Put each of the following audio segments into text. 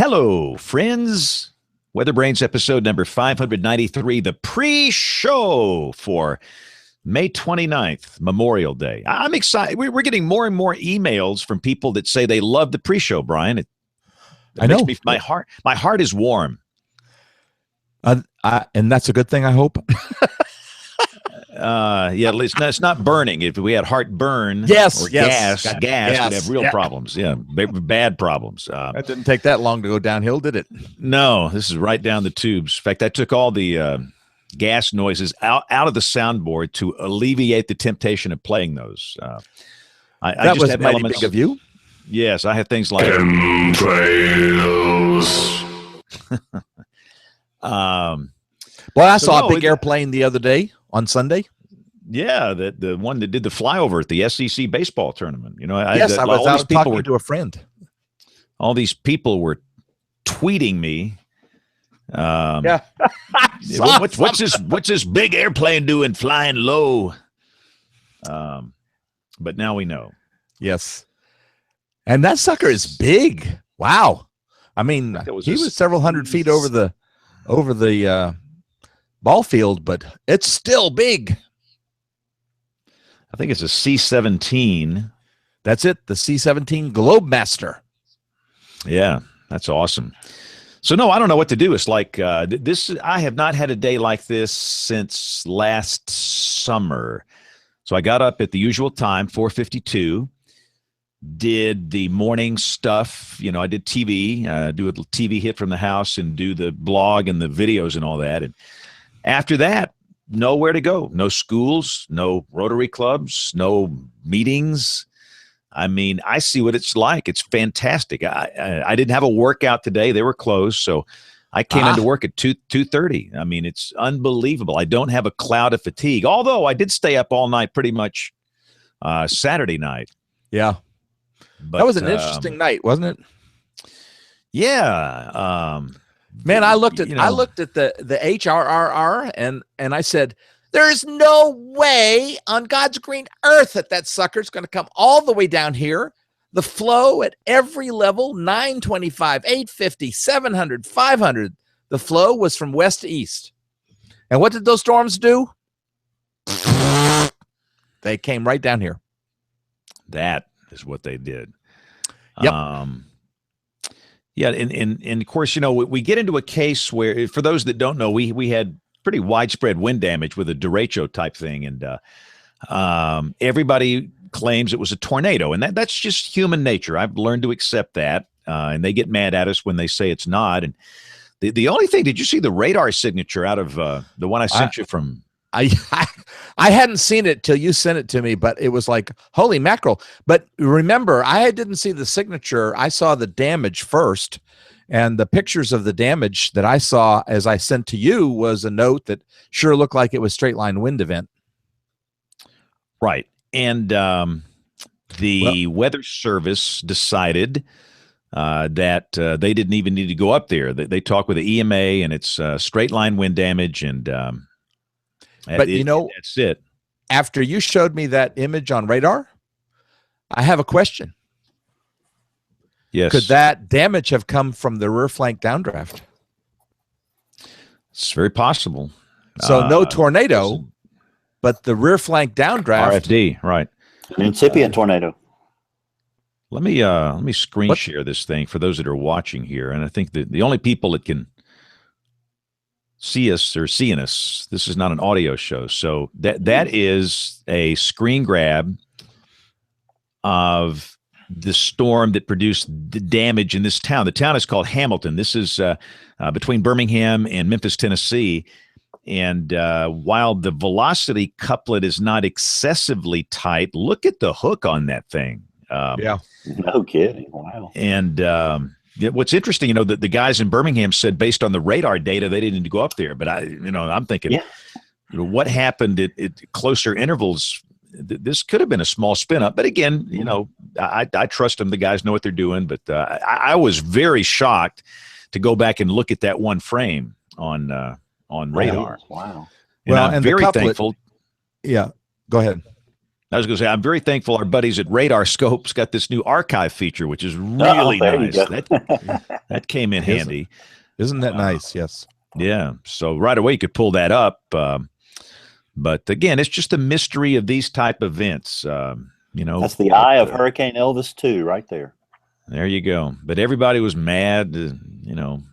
Hello, friends. WeatherBrains episode number 593, the pre-show for May 29th, Memorial Day. I'm excited. We're getting more and more emails from people that say they love the pre-show, Brian. It I makes know. me, my heart is warm. And that's a good thing, I hope. Yeah, it's not burning. If we had heartburn Yes, or yes. gas, we'd have real problems. Yeah, bad problems. That didn't take that long to go downhill, did it? No, this is right down the tubes. In fact, I took all the gas noises out of the soundboard to alleviate the temptation of playing those. I That just was have mighty elements big of you. Yes, I have things like Well, I saw a big airplane the other day on Sunday. Yeah, the one that did the flyover at the SEC baseball tournament. You know, I was out talking to a friend. All these people were tweeting me. Yeah. What's this big airplane doing flying low? But now we know. Yes. And that sucker is big. Wow. I mean, he was several hundred feet over the ball field, but it's still big. I think it's a C-17. That's it. The C-17 Globemaster. Yeah, that's awesome. So no, I don't know what to do. It's like this. I have not had a day like this since last summer. So I got up at the usual time, 4:52. Did the morning stuff. You know, I did TV, do a TV hit from the house, and do the blog and the videos and all that. And after that, nowhere to go. No schools, no Rotary clubs, no meetings. I mean, I see what it's like. It's fantastic. I didn't have a workout today. They were closed, so I came into work at 2:30. I mean, it's unbelievable. I don't have a cloud of fatigue, although I did stay up all night pretty much Saturday night. Yeah. But, that was an interesting night, wasn't it? Yeah. Man, I looked at the HRRR and I said, there is no way on God's green earth that sucker's going to come all the way down here. The flow at every level, 925, 850, 700, 500. The flow was from west to east. And what did those storms do? They came right down here. That is what they did. Yep. Yeah, and of course, you know, we get into a case where, for those that don't know, we had pretty widespread wind damage with a derecho type thing, and everybody claims it was a tornado, and that's just human nature. I've learned to accept that, and they get mad at us when they say it's not. And the only thing, did you see the radar signature out of the one I sent you from? I hadn't seen it till you sent it to me, but it was like, holy mackerel. But remember, I didn't see the signature. I saw the damage first, and the pictures of the damage that I saw as I sent to you was a note that sure looked like it was straight line wind event. Right. And the Weather Service decided that they didn't even need to go up there. They talked with the EMA, and it's straight line wind damage, and you know, that's it. After you showed me that image on radar, I have a question. Yes. Could that damage have come from the rear flank downdraft? It's very possible. So no tornado, but the rear flank downdraft. RFD, right. An incipient tornado. Let me screen share this thing for those that are watching here. And I think that the only people that can see us or seeing us, this is not an audio show. So that is a screen grab of the storm that produced the damage in this town. The town is called Hamilton. This is between Birmingham and Memphis, Tennessee. And while the velocity couplet is not excessively tight, look at the hook on that thing. Yeah. No kidding. Wow. And what's interesting, you know, that the guys in Birmingham said based on the radar data, they didn't need to go up there. But I'm thinking, you know, what happened at closer intervals? This could have been a small spin up. But again, you know, I trust them. The guys know what they're doing. But I was very shocked to go back and look at that one frame on radar. Wow. And I'm very thankful. Yeah. Go ahead. I was going to say, I'm very thankful our buddies at Radar Scopes got this new archive feature, which is really nice. That came in handy. Isn't that nice? Yes. Yeah. So right away you could pull that up. But again, it's just a mystery of these type of events. That's the eye of Hurricane Elvis too, right there. There you go. But everybody was mad, and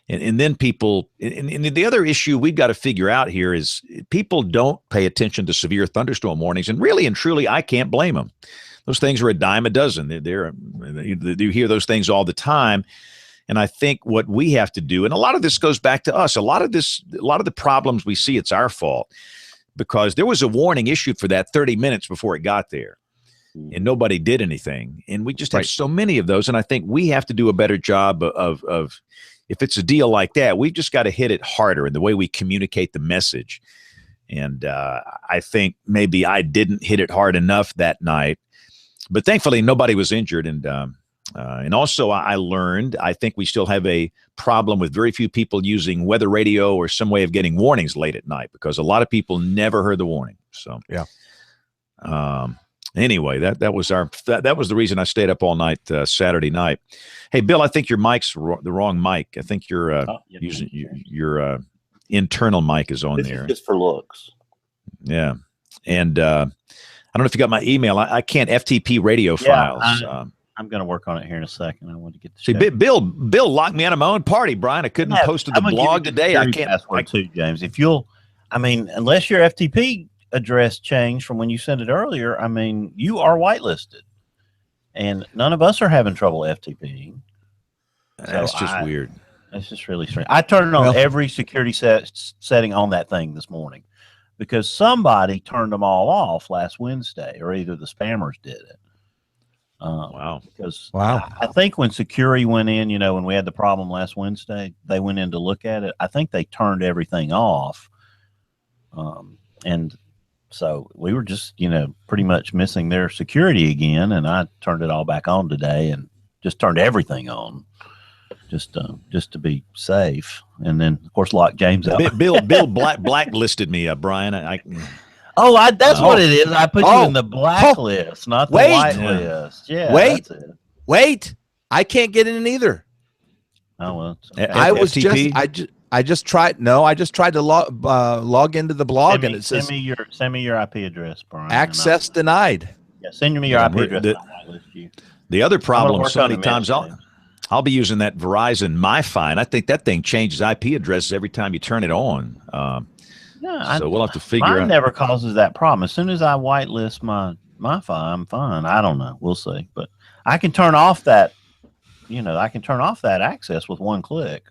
then people, and the other issue we've got to figure out here is people don't pay attention to severe thunderstorm warnings, and really and truly, I can't blame them. Those things are a dime a dozen. You hear those things all the time, and I think what we have to do, and a lot of this goes back to us. A lot of the problems we see, it's our fault because there was a warning issued for that 30 minutes before it got there. And nobody did anything. And we just have so many of those. And I think we have to do a better job of if it's a deal like that, we've just got to hit it harder in the way we communicate the message. And I think maybe I didn't hit it hard enough that night. But thankfully, nobody was injured. And also I learned, I think we still have a problem with very few people using weather radio or some way of getting warnings late at night because a lot of people never heard the warning. So, yeah. Anyway, that was the reason I stayed up all night Saturday night. Hey, Bill, I think your mic's the wrong mic. I think you're using your internal mic is on there. Is just for looks. Yeah, and I don't know if you got my email. I can't FTP radio files. I'm going to work on it here in a second. I want to get the see. Bill locked me out of my own party, Brian. I couldn't post to the blog today. I can't. Password too, James. If you'll, unless your FTP address changed from when you sent it earlier, you are whitelisted, and none of us are having trouble FTPing. That's just weird. It's just really strange. I turned on every security setting on that thing this morning because somebody turned them all off last Wednesday, or either the spammers did it. Wow. Because I think when security went in, when we had the problem last Wednesday, they went in to look at it. I think they turned everything off. And so we were just, pretty much missing their security again. And I turned it all back on today and just turned everything on just to be safe. And then, of course, locked James out. Bill blacklisted me, Brian. That's what it is. I put you in the blacklist, not the whitelist. Yeah. Wait. I can't get in either. Oh, well. Okay. I just tried to log into the blog and it says send me your IP address, Brian. Access denied. Yeah, send me your IP address. The other problem, so many times I'll be using that Verizon MiFi, and I think that thing changes IP addresses every time you turn it on. So we'll have to figure out. Mine never causes that problem. As soon as I whitelist my MiFi, I'm fine. I don't know. We'll see. But I can turn off that, access with one click.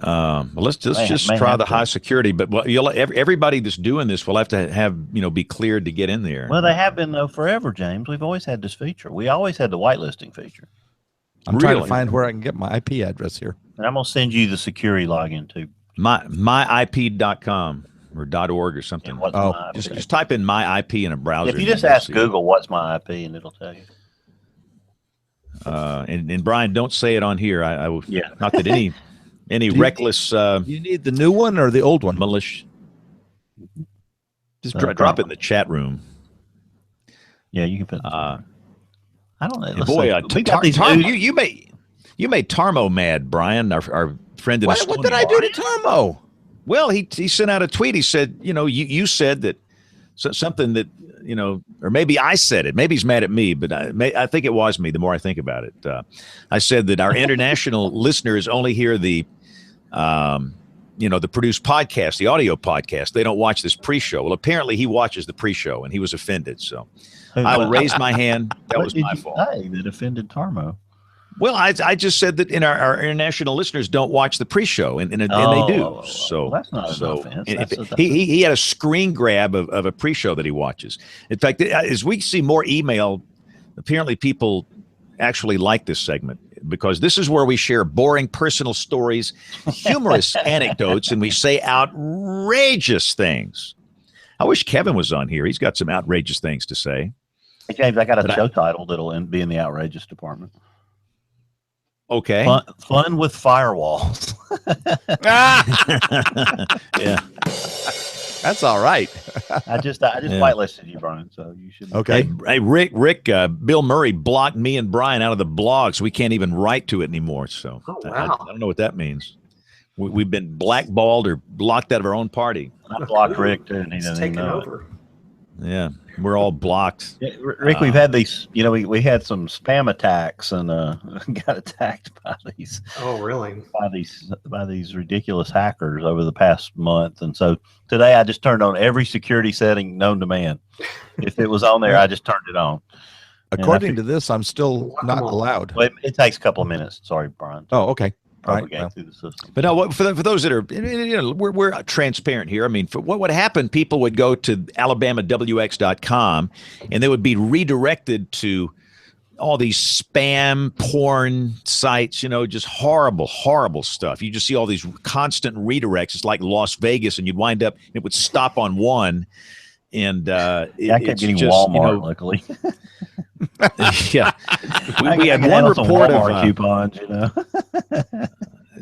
Let's just try the high security, but everybody that's doing this will have to have be cleared to get in there. Well, they have been though forever, James. We've always had this feature. We always had the whitelisting feture. I'm trying to find where I can get my IP address here. And I'm gonna send you the security login too. myip.com or .org or something. Just type in my IP in a browser. If you just ask Google what's my IP, and it'll tell you. And Brian, don't say it on here. I not that any reckless. Do you need the new one or the old one? Malicious. Just drop it in the chat room. Yeah, you can put. I don't know. Boy, you made Tarmo mad, Brian, our friend in Estonia. What did I do to Tarmo? Well, he sent out a tweet. He said, you said that something that, or maybe I said it. Maybe he's mad at me, but I think it was me the more I think about it. I said that our international listeners only hear the produced podcast, the audio podcast. They don't watch this pre-show. Well, apparently he watches the pre-show, and he was offended. So I will raise my hand. That was my fault. That offended Tarmo. Well, I just said that our international listeners don't watch the pre-show, and they do. So that's not an offense. He had a screen grab of a pre-show that he watches. In fact, as we see more email, apparently people actually like this segment because this is where we share boring personal stories, humorous anecdotes, and we say outrageous things. I wish Kevin was on here. He's got some outrageous things to say. Hey, James, I got a show title that'll be in the outrageous department. Okay. Fun with firewalls. Yeah. That's all right. I just whitelisted you, Brian. So you should. Okay. Hey, Rick, Bill Murray blocked me and Brian out of the blog, so we can't even write to it anymore. So I don't know what that means. We've been blackballed or blocked out of our own party. I blocked Rick too, and he doesn't even know over. Yeah, we're all blocked. Yeah, Rick, we've had these. We had some spam attacks and got attacked by these. Oh, really? By these ridiculous hackers over the past month, and so today I just turned on every security setting known to man. If it was on there, I just turned it on. According to this, I'm still not allowed. Well, it takes a couple of minutes. Sorry, Brian. Oh, okay. Propagate Right. through the system. But no, for those that are, we're transparent here. I mean, for what would happen, people would go to AlabamaWX.com and they would be redirected to all these spam porn sites, just horrible, horrible stuff. You just see all these constant redirects. It's like Las Vegas, and you'd wind up, it would stop on one. And I kept getting Walmart, luckily. Yeah, we had one report of coupons.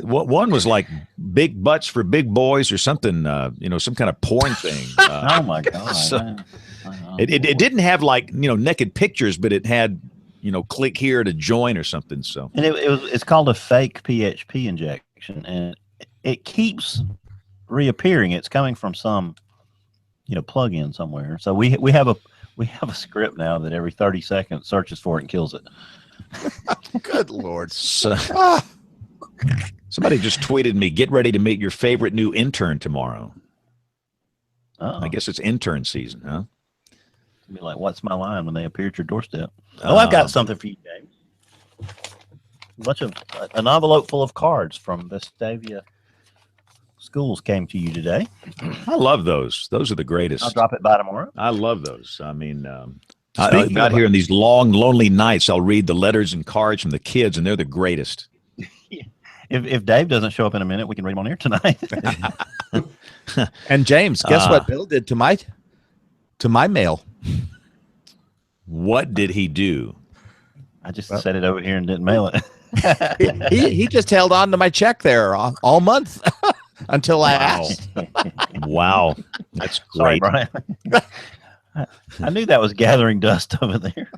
One was like big butts for big boys or something. Some kind of porn thing. Oh my god! So it didn't have like naked pictures, but it had click here to join or something. So and it's called a fake PHP injection, and it keeps reappearing. It's coming from some plug-in somewhere. So we have a script now that every 30 seconds searches for it and kills it. Good Lord. So, somebody just tweeted me, get ready to meet your favorite new intern tomorrow. Uh-oh. I guess it's intern season, huh? Be like, what's my line when they appear at your doorstep? I've got something for you, James. An envelope full of cards from Vestavia Schools came to you today. I love those. Those are the greatest. I'll drop it by tomorrow. I love those. I mean, out here in these long, lonely nights, I'll read the letters and cards from the kids, and they're the greatest. If Dave doesn't show up in a minute, we can read them on air tonight. And James, guess what Bill did to my mail? What did he do? I just set it over here and didn't mail it. he just held on to my check there all month. Until I asked. Wow. That's Sorry, great. Brian. I knew that was gathering dust over there.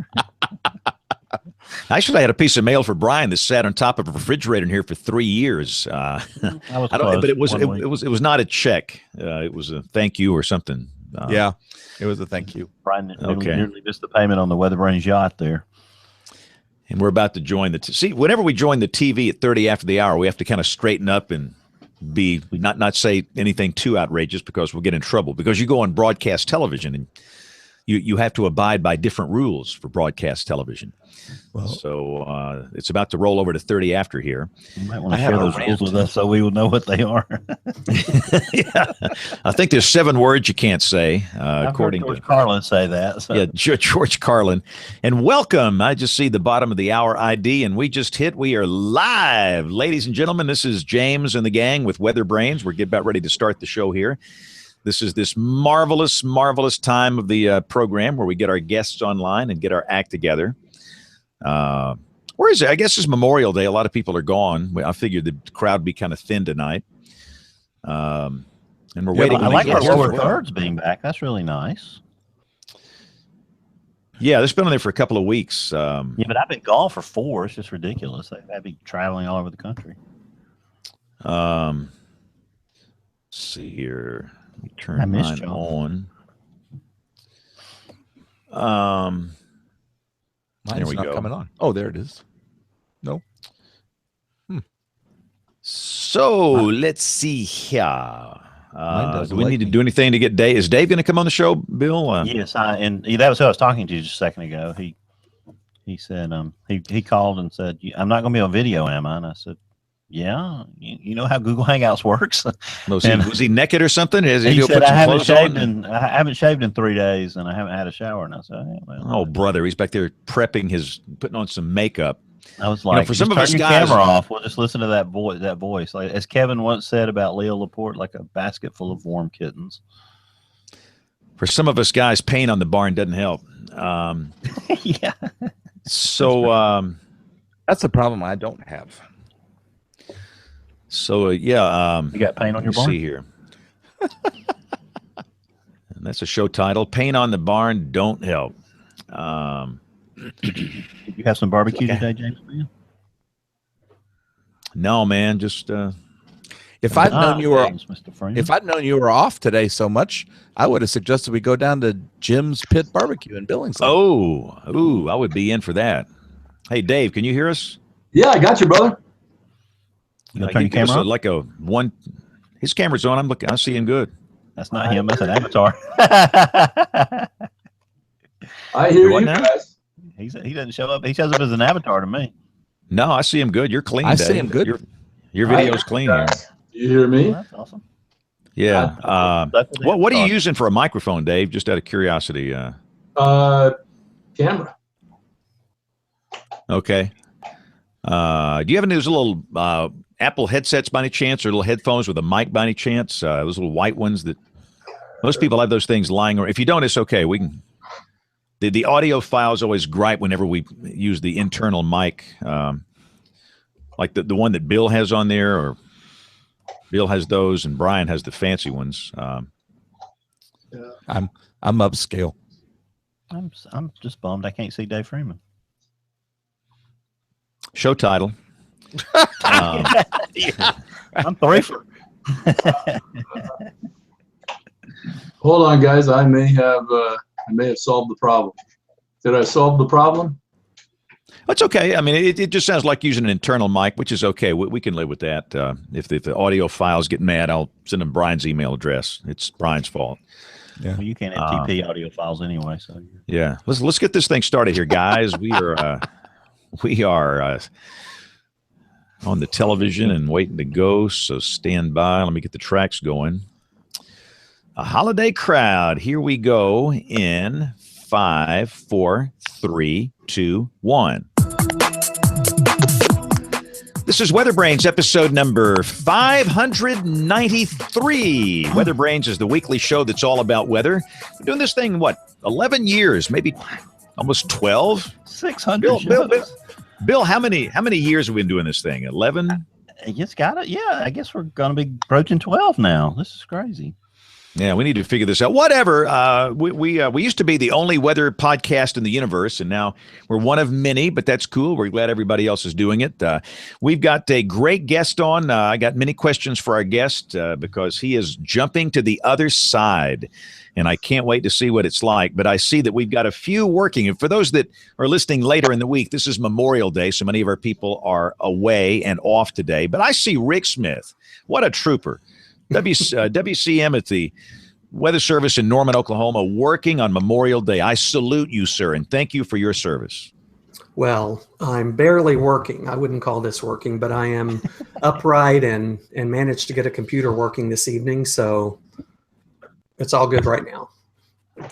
Actually, I had a piece of mail for Brian that sat on top of a refrigerator in here for 3 years. But it was not a check. It was a thank you or something. Yeah, it was a thank you. Brian nearly missed the payment on the WeatherBrains yacht there. And we're about to join whenever we join the TV at 30 after the hour, we have to kind of straighten up and not say anything too outrageous because we'll get in trouble, because you go on broadcast television and you have to abide by different rules for broadcast television. Well, so it's about to roll over to 30 after here. You might want to share those rules with us so we will know what they are. Yeah. I think there's 7 words you can't say, according to George Carlin say that. So. Yeah, George Carlin. And welcome. I just see the bottom of the hour ID, and we are live. Ladies and gentlemen, this is James and the gang with WeatherBrains. We're about ready to start the show here. This is this marvelous, marvelous time of the program where we get our guests online and get our act together. Where is it? I guess it's Memorial Day. A lot of people are gone. I figured the crowd would be kind of thin tonight. And we're waiting. I like our lower thirds being back. That's really nice. Yeah, it's been on there for a couple of weeks. Yeah, but I've been gone for 4. It's just ridiculous. I'd be traveling all over the country. Let's see here. Let me turn mine on. Mine's not coming on. Oh, there it is. No. So let's see here. Do we need to do anything to get Dave? Is Dave going to come on the show, Bill? Yes, and that was who I was talking to just a second ago. He said he called and said, "I'm not going to be on video, am I?" And I said, "Yeah, you know how Google Hangouts works." Was he naked or something? He said, "I haven't shaved in 3 days, and I haven't had a shower." And I said, hey, well, "Oh, brother, he's back there putting on some makeup." I was like, for some of us guys, guys, camera off. We'll just listen to that voice. Like as Kevin once said about Leo Laporte, like a basket full of warm kittens. For some of us guys, paint on the barn doesn't help. Yeah. So that's the problem I don't have. So yeah, you got paint on your barn? See here. And that's a show title. Paint on the barn don't help. Did you have some barbecue today, James? No, man. Just if I'd known you were Mr. Freeman. if I'd known you were off today so much, I would have suggested we go down to Jim's Pit Barbecue in Billings. I would be in for that. Hey, Dave, can you hear us? Yeah, I got you, brother. You turn your camera on? Like a one. His camera's on. I'm looking. I see him good. That's not him. That's an avatar. I hear you guys. He doesn't show up. He shows up as an avatar to me. No, I see him good. You're clean. I Dave. see him good. Your video's clean here. You hear me? Oh, that's awesome. Yeah. What are you using for a microphone, Dave? Just out of curiosity. Camera. Okay. Do you have any of those little Apple headsets by any chance, or little headphones with a mic by any chance? Those little white ones that most people have those things lying around. If you don't, it's okay. We can. The audio files always gripe whenever we use the internal mic, like the one that Bill has on there, or Bill has those, and Brian has the fancy ones. I'm upscale. I'm just bummed I can't see Dave Freeman. Show title. I'm three for. Hold on, guys. I may have solved the problem. Did I solve the problem? That's okay. I mean, it just sounds like using an internal mic, which is okay. We can live with that. If the audio files get mad, I'll send them Brian's email address. It's Brian's fault. Yeah, well, you can't FTP audio files anyway. So yeah, let's get this thing started here, guys. We are on the television and waiting to go. So stand by. Let me get the tracks going. A holiday crowd. Here we go in 5, 4, 3, 2, 1. This is WeatherBrains, episode number 593. WeatherBrains is the weekly show that's all about weather. We're doing this thing, 11 years, maybe almost 12? 600 Bill, how many years have we been doing this thing? 11? I just got it. Yeah, I guess we're going to be approaching 12 now. This is crazy. Yeah, we need to figure this out. Whatever. We used to be the only weather podcast in the universe, and now we're one of many, but that's cool. We're glad everybody else is doing it. We've got a great guest on. I got many questions for our guest because he is jumping to the other side, and I can't wait to see what it's like. But I see that we've got a few working. And for those that are listening later in the week, this is Memorial Day, so many of our people are away and off today. But I see Rick Smith. What a trooper. WCM at the Weather Service in Norman, Oklahoma, working on Memorial Day. I salute you, sir, and thank you for your service. Well, I'm barely working. I wouldn't call this working, but I am upright and managed to get a computer working this evening, so it's all good right now.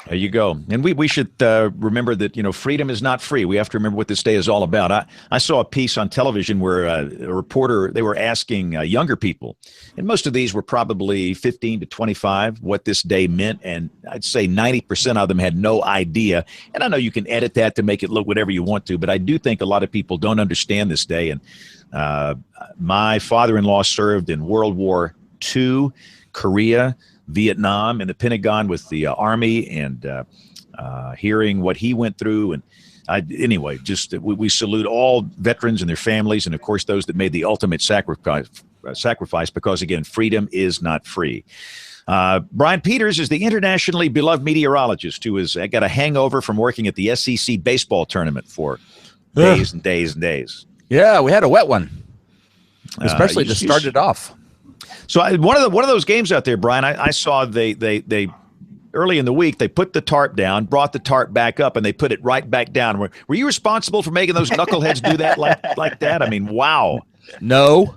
There you go. And we should remember that, freedom is not free. We have to remember what this day is all about. I saw a piece on television where a reporter, they were asking younger people, and most of these were probably 15 to 25, what this day meant. And I'd say 90% of them had no idea. And I know you can edit that to make it look whatever you want to, but I do think a lot of people don't understand this day. And my father-in-law served in World War II, Korea, Vietnam, and the Pentagon with the Army, and hearing what he went through. And anyway, just we salute all veterans and their families, and of course those that made the ultimate sacrifice, because again, freedom is not free. Brian Peters is the internationally beloved meteorologist who has got a hangover from working at the SEC baseball tournament for days and days and days. Yeah, we had a wet one, especially to start it off. So one of those games out there, Brian, I saw they early in the week, they put the tarp down, brought the tarp back up, and they put it right back down. Were you responsible for making those knuckleheads do that like that? I mean, wow. No.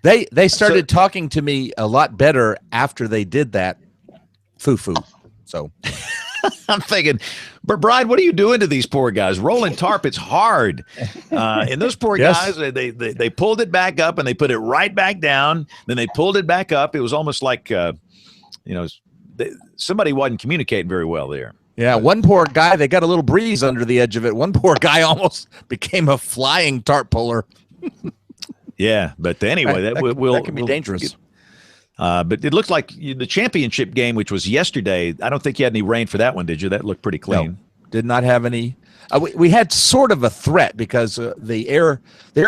They started talking to me a lot better after they did that. Foo-foo. So I'm thinking, but Brian, what are you doing to these poor guys? Rolling tarp, it's hard. And those poor guys, they pulled it back up and they put it right back down. Then they pulled it back up. It was almost like, somebody wasn't communicating very well there. Yeah, one poor guy, they got a little breeze under the edge of it. One poor guy almost became a flying tarp puller. Yeah, but anyway, that can be dangerous. But it looks like the championship game, which was yesterday, I don't think you had any rain for that one, did you? That looked pretty clean. No, did not have any. We had sort of a threat because the air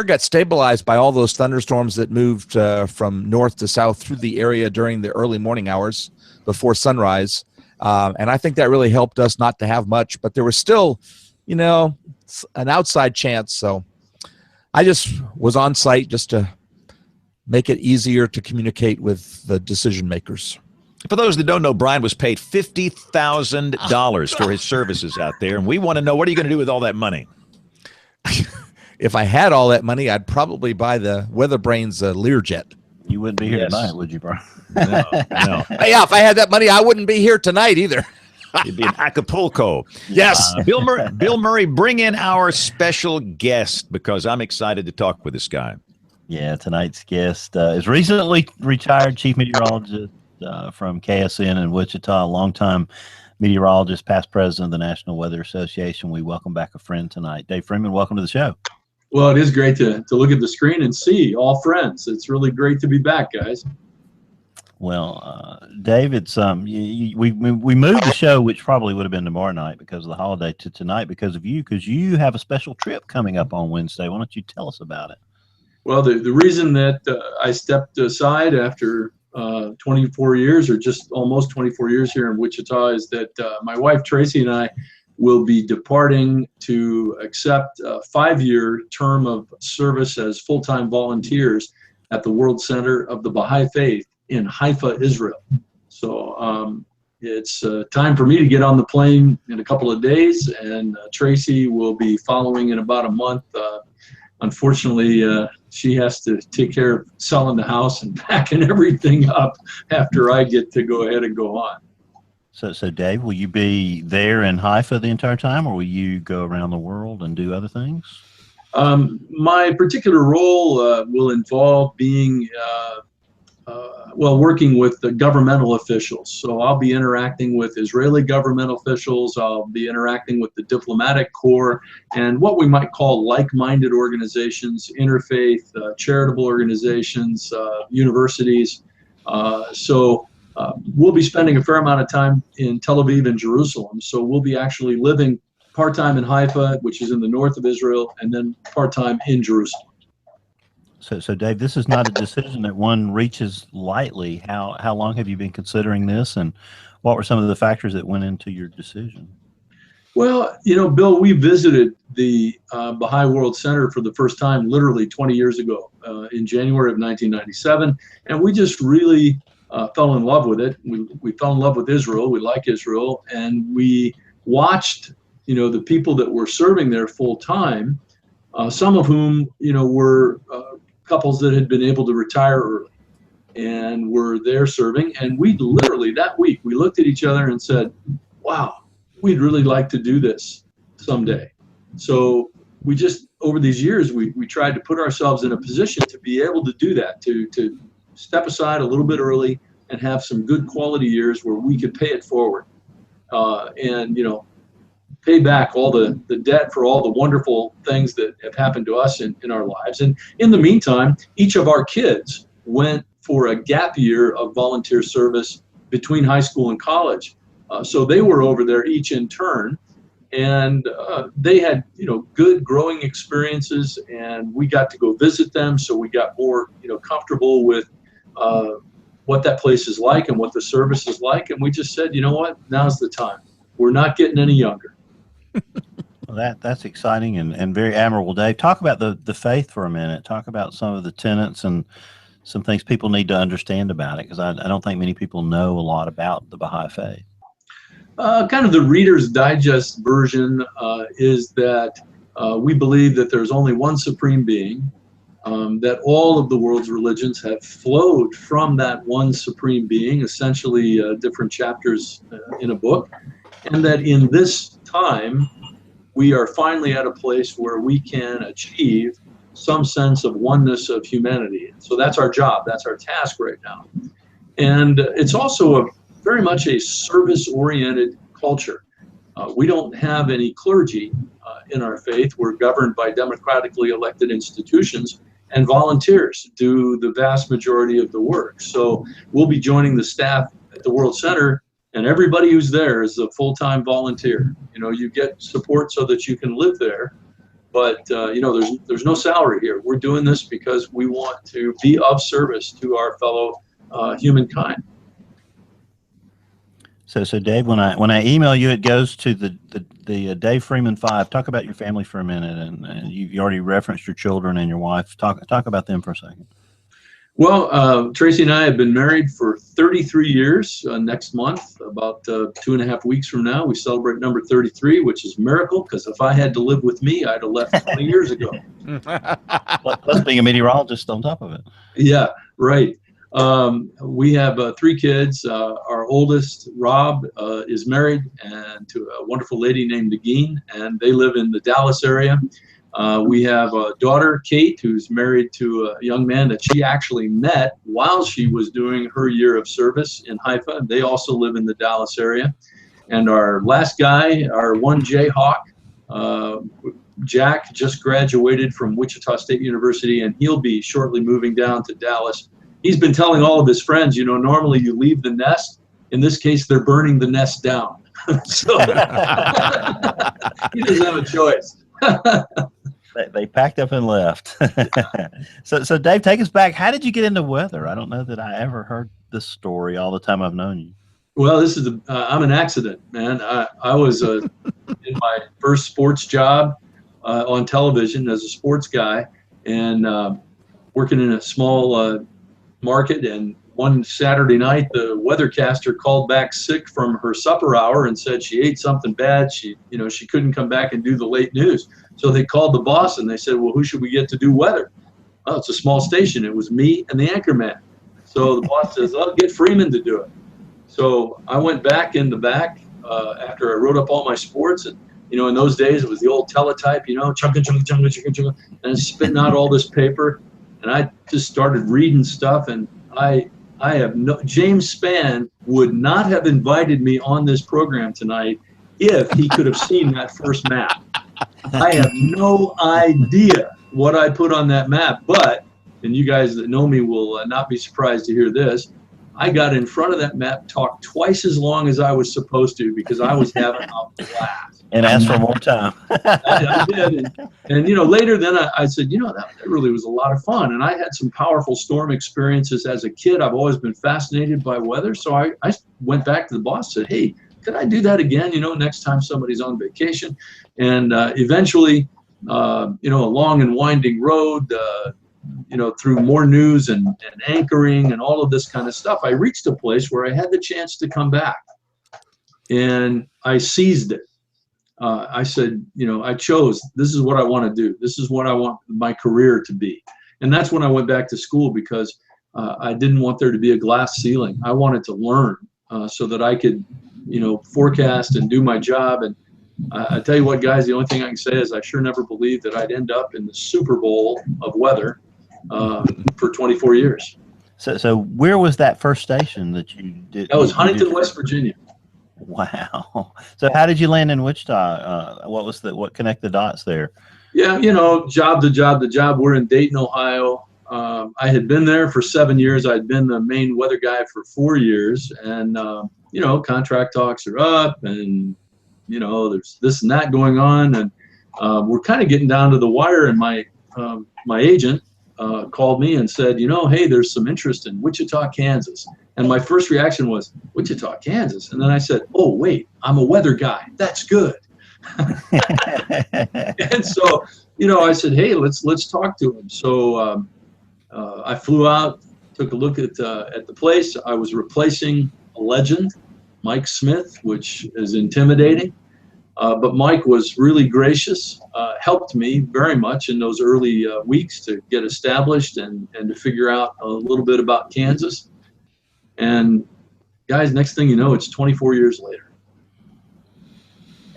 got stabilized by all those thunderstorms that moved from north to south through the area during the early morning hours before sunrise. And I think that really helped us not to have much, but there was still, an outside chance. So I just was on site just to make it easier to communicate with the decision makers. For those that don't know, Brian was paid $50,000 for his services out there, and we want to know, what are you going to do with all that money? If I had all that money, I'd probably buy the WeatherBrains Learjet. You wouldn't be here tonight, would you, Brian? No. Yeah, if I had that money, I wouldn't be here tonight either. You'd be in Acapulco. Yes. Bill Murray, bring in our special guest, because I'm excited to talk with this guy. Yeah, tonight's guest is recently retired chief meteorologist from KSN in Wichita, a longtime meteorologist, past president of the National Weather Association. We welcome back a friend tonight. Dave Freeman, welcome to the show. Well, it is great to look at the screen and see all friends. It's really great to be back, guys. Well, Dave, it's we moved the show, which probably would have been tomorrow night because of the holiday, to tonight because of you, because you have a special trip coming up on Wednesday. Why don't you tell us about it? Well, the reason that I stepped aside after 24 years, or just almost 24 years here in Wichita, is that my wife Tracy and I will be departing to accept a 5-year term of service as full-time volunteers at the World Center of the Baha'i Faith in Haifa, Israel. So it's time for me to get on the plane in a couple of days, and Tracy will be following in about a month. Unfortunately, she has to take care of selling the house and packing everything up after I get to go ahead and go on. So Dave, will you be there in Haifa the entire time, or will you go around the world and do other things? My particular role will involve being working with the governmental officials. So I'll be interacting with Israeli government officials. I'll be interacting with the diplomatic corps and what we might call like-minded organizations, interfaith, charitable organizations, universities. We'll be spending a fair amount of time in Tel Aviv and Jerusalem. So we'll be actually living part-time in Haifa, which is in the north of Israel, and then part-time in Jerusalem. So Dave, this is not a decision that one reaches lightly. How long have you been considering this, and what were some of the factors that went into your decision? Well, Bill, we visited the Baha'i World Center for the first time literally 20 years ago in January of 1997, and we just really fell in love with it. We fell in love with Israel. We like Israel, and we watched, the people that were serving there full time, some of whom, were couples that had been able to retire early and were there serving. And we literally that week, we looked at each other and said, wow, we'd really like to do this someday. So we just, over these years, we tried to put ourselves in a position to be able to do that, to step aside a little bit early and have some good quality years where we could pay it forward and pay back all the debt for all the wonderful things that have happened to us in our lives. And in the meantime, each of our kids went for a gap year of volunteer service between high school and college. So they were over there each in turn, and they had good growing experiences, and we got to go visit them, so we got more comfortable with what that place is like and what the service is like. And we just said, what, now's the time. We're not getting any younger. Well, that's exciting and very admirable, Dave. Talk about the faith for a minute. Talk about some of the tenets and some things people need to understand about it, because I don't think many people know a lot about the Baha'i faith. Kind of the Reader's Digest version is that we believe that there's only one supreme being, that all of the world's religions have flowed from that one supreme being, essentially different chapters in a book, and that in this time, we are finally at a place where we can achieve some sense of oneness of humanity. So that's our job, that's our task right now. And it's also very much a service-oriented culture. We don't have any clergy in our faith. We're governed by democratically elected institutions, and volunteers do the vast majority of the work. So we'll be joining the staff at the World Center, and everybody who's there is a full-time volunteer. You know, you get support so that you can live there, but you know, there's no salary here. We're doing this because we want to be of service to our fellow humankind. So Dave, when I email you, it goes to the Dave Freeman 5. Talk about your family for a minute, and you already referenced your children and your wife. Talk about them for a second. Well, Tracy and I have been married for 33 years. Next month, about 2.5 weeks from now, we celebrate number 33, which is a miracle, because if I had to live with me, I'd have left 20 years ago. Plus being a meteorologist on top of it. Yeah, right. We have 3 kids. Our oldest, Rob, is married and to a wonderful lady named Nagin, and they live in the Dallas area. We have a daughter, Kate, who's married to a young man that she actually met while she was doing her year of service in Haifa. They also live in the Dallas area. And our last guy, our one Jayhawk, Jack, just graduated from Wichita State University, and he'll be shortly moving down to Dallas. He's been telling all of his friends, you know, normally you leave the nest. In this case, they're burning the nest down. So he doesn't have a choice. They packed up and left. So Dave, take us back. How did you get into weather? I don't know that I ever heard this story all the time I've known you. Well, this is I'm an accident, man. I was in my first sports job on television as a sports guy, and working in a small market. And one Saturday night, the weathercaster called back sick from her supper hour and said she ate something bad. She couldn't come back and do the late news. So they called the boss and they said, well, who should we get to do weather? Oh, it's a small station. It was me and the anchor man. So the boss says, I'll get Freeman to do it. So I went back in the back after I wrote up all my sports. And, you know, in those days, it was the old teletype, you know, chunka, and spitting out all this paper. And I just started reading stuff. And James Spann would not have invited me on this program tonight if he could have seen that first map. I have no idea what I put on that map, but, and you guys that know me will not be surprised to hear this, I got in front of that map, talked twice as long as I was supposed to because I was having a blast. And asked for more time. I did. And, you know, later then I said, you know, that really was a lot of fun. And I had some powerful storm experiences as a kid. I've always been fascinated by weather. So I went back to the boss and said, hey, could I do that again, you know, next time somebody's on vacation? And eventually, you know, a long and winding road, you know, through more news and anchoring and all of this kind of stuff, I reached a place where I had the chance to come back. And I seized it. I said, you know, I chose, this is what I want to do. This is what I want my career to be. And that's when I went back to school because I didn't want there to be a glass ceiling. I wanted to learn so that I could, you know, forecast and do my job. And I tell you what, guys, the only thing I can say is I sure never believed that I'd end up in the Super Bowl of weather for 24 years. So where was that first station that you did? That was Huntington, West Virginia. Wow. So how did you land in Wichita? What connect the dots there? Yeah, you know, job to job. We're in Dayton, Ohio. I had been there for 7 years. I'd been the main weather guy for 4 years. And, you know, contract talks are up and, you know, there's this and that going on. And we're kind of getting down to the wire. And my agent called me and said, you know, hey, there's some interest in Wichita, Kansas. And my first reaction was, Wichita, Kansas. And then I said, oh, wait, I'm a weather guy. That's good. And so, you know, I said, hey, let's talk to him. So I flew out, took a look at the place. I was replacing a legend, Mike Smith, which is intimidating. But Mike was really gracious, helped me very much in those early weeks to get established and to figure out a little bit about Kansas. And guys, next thing you know, it's 24 years later.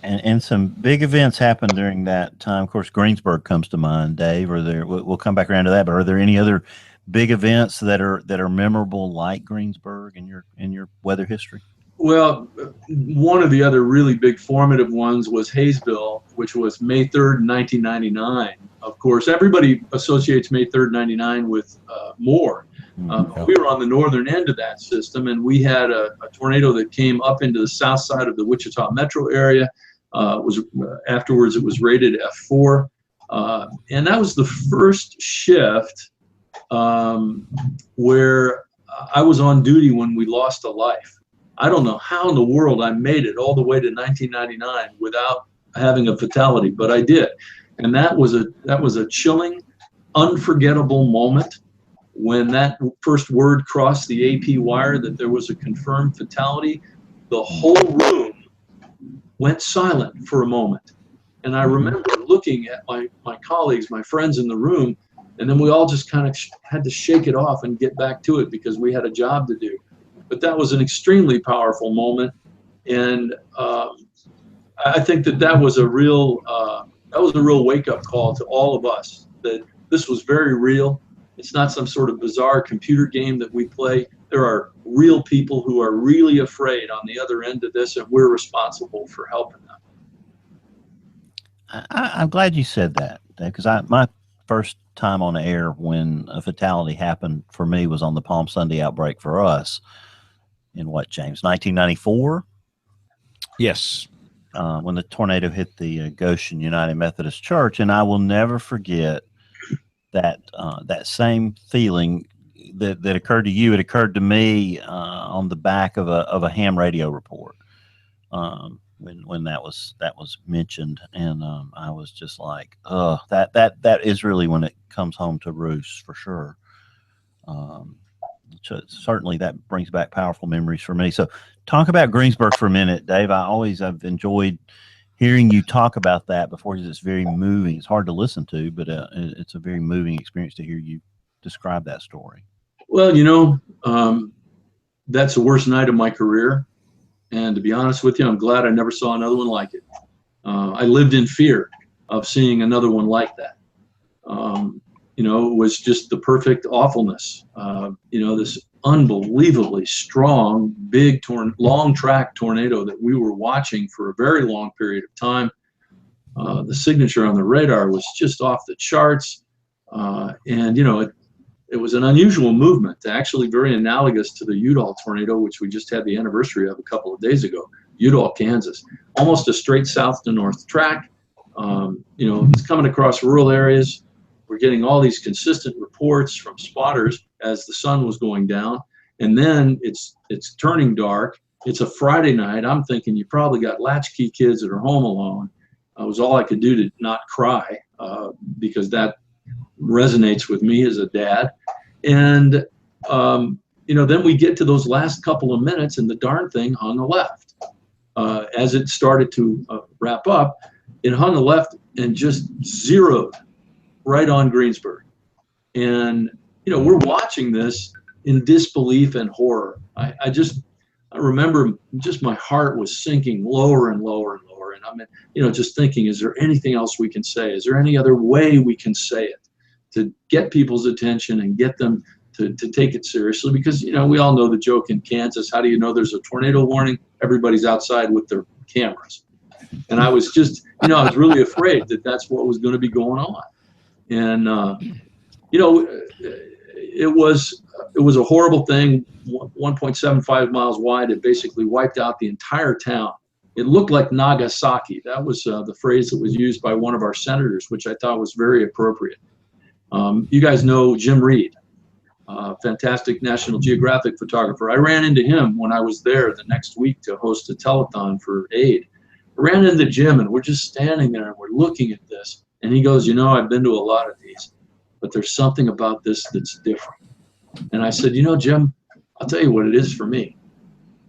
And some big events happened during that time. Of course, Greensburg comes to mind, Dave. We'll come back around to that. But are there any other big events that are memorable like Greensburg in your weather history? Well, one of the other really big formative ones was Hayesville, which was May 3rd, 1999. of course. Everybody associates May 3rd, 99 with Moore. We were on the northern end of that system, and we had a tornado that came up into the south side of the Wichita metro area. Afterwards, it was rated F4. And that was the first shift where I was on duty when we lost a life. I don't know how in the world I made it all the way to 1999 without having a fatality, but I did. And that was a chilling, unforgettable moment when that first word crossed the AP wire that there was a confirmed fatality. The whole room went silent for a moment. And I remember looking at my colleagues, my friends in the room, and then we all just kind of had to shake it off and get back to it because we had a job to do. But that was an extremely powerful moment, and I think that was a real wake-up call to all of us that this was very real. It's not some sort of bizarre computer game that we play. There are real people who are really afraid on the other end of this, and we're responsible for helping them. I'm glad you said that, because my first time on the air when a fatality happened for me was on the Palm Sunday outbreak for us in what, James, 1994? Yes. When the tornado hit the Goshen United Methodist Church, and I will never forget that same feeling that occurred to you. It occurred to me on the back of a ham radio report when that was mentioned, and I was just like, oh, that is really when it comes home to roost for sure. So certainly that brings back powerful memories for me. So talk about Greensburg for a minute, Dave. I've enjoyed hearing you talk about that before, because it's very moving. It's hard to listen to, but it's a very moving experience to hear you describe that story. Well, that's the worst night of my career. And to be honest with you, I'm glad I never saw another one like it. I lived in fear of seeing another one like that. It was just the perfect awfulness. This unbelievably strong, big, long track tornado that we were watching for a very long period of time. The signature on the radar was just off the charts. It was an unusual movement, actually very analogous to the Udall tornado, which we just had the anniversary of a couple of days ago. Udall, Kansas, almost a straight south to north track. It's coming across rural areas. We're getting all these consistent reports from spotters as the sun was going down, and then it's turning dark. It's a Friday night. I'm thinking you probably got latchkey kids that are home alone. It was all I could do to not cry because that resonates with me as a dad. And then we get to those last couple of minutes, and the darn thing hung a left. As it started to wrap up, it hung a left and just zeroed right on Greensburg. And we're watching this in disbelief and horror. I remember just my heart was sinking lower and lower and lower. And I'm just thinking, is there anything else we can say? Is there any other way we can say it to get people's attention and get them to take it seriously? Because, we all know the joke in Kansas, how do you know there's a tornado warning? Everybody's outside with their cameras. And I was just, I was really afraid that that's what was going to be going on. And, it was a horrible thing, 1.75 miles wide. It basically wiped out the entire town. It looked like Nagasaki. That was the phrase that was used by one of our senators, which I thought was very appropriate. You guys know Jim Reed, fantastic National Geographic photographer. I ran into him when I was there the next week to host a telethon for aid. I ran into Jim, and we're just standing there and we're looking at this. And he goes, I've been to a lot of these, but there's something about this that's different. And I said, Jim, I'll tell you what it is for me.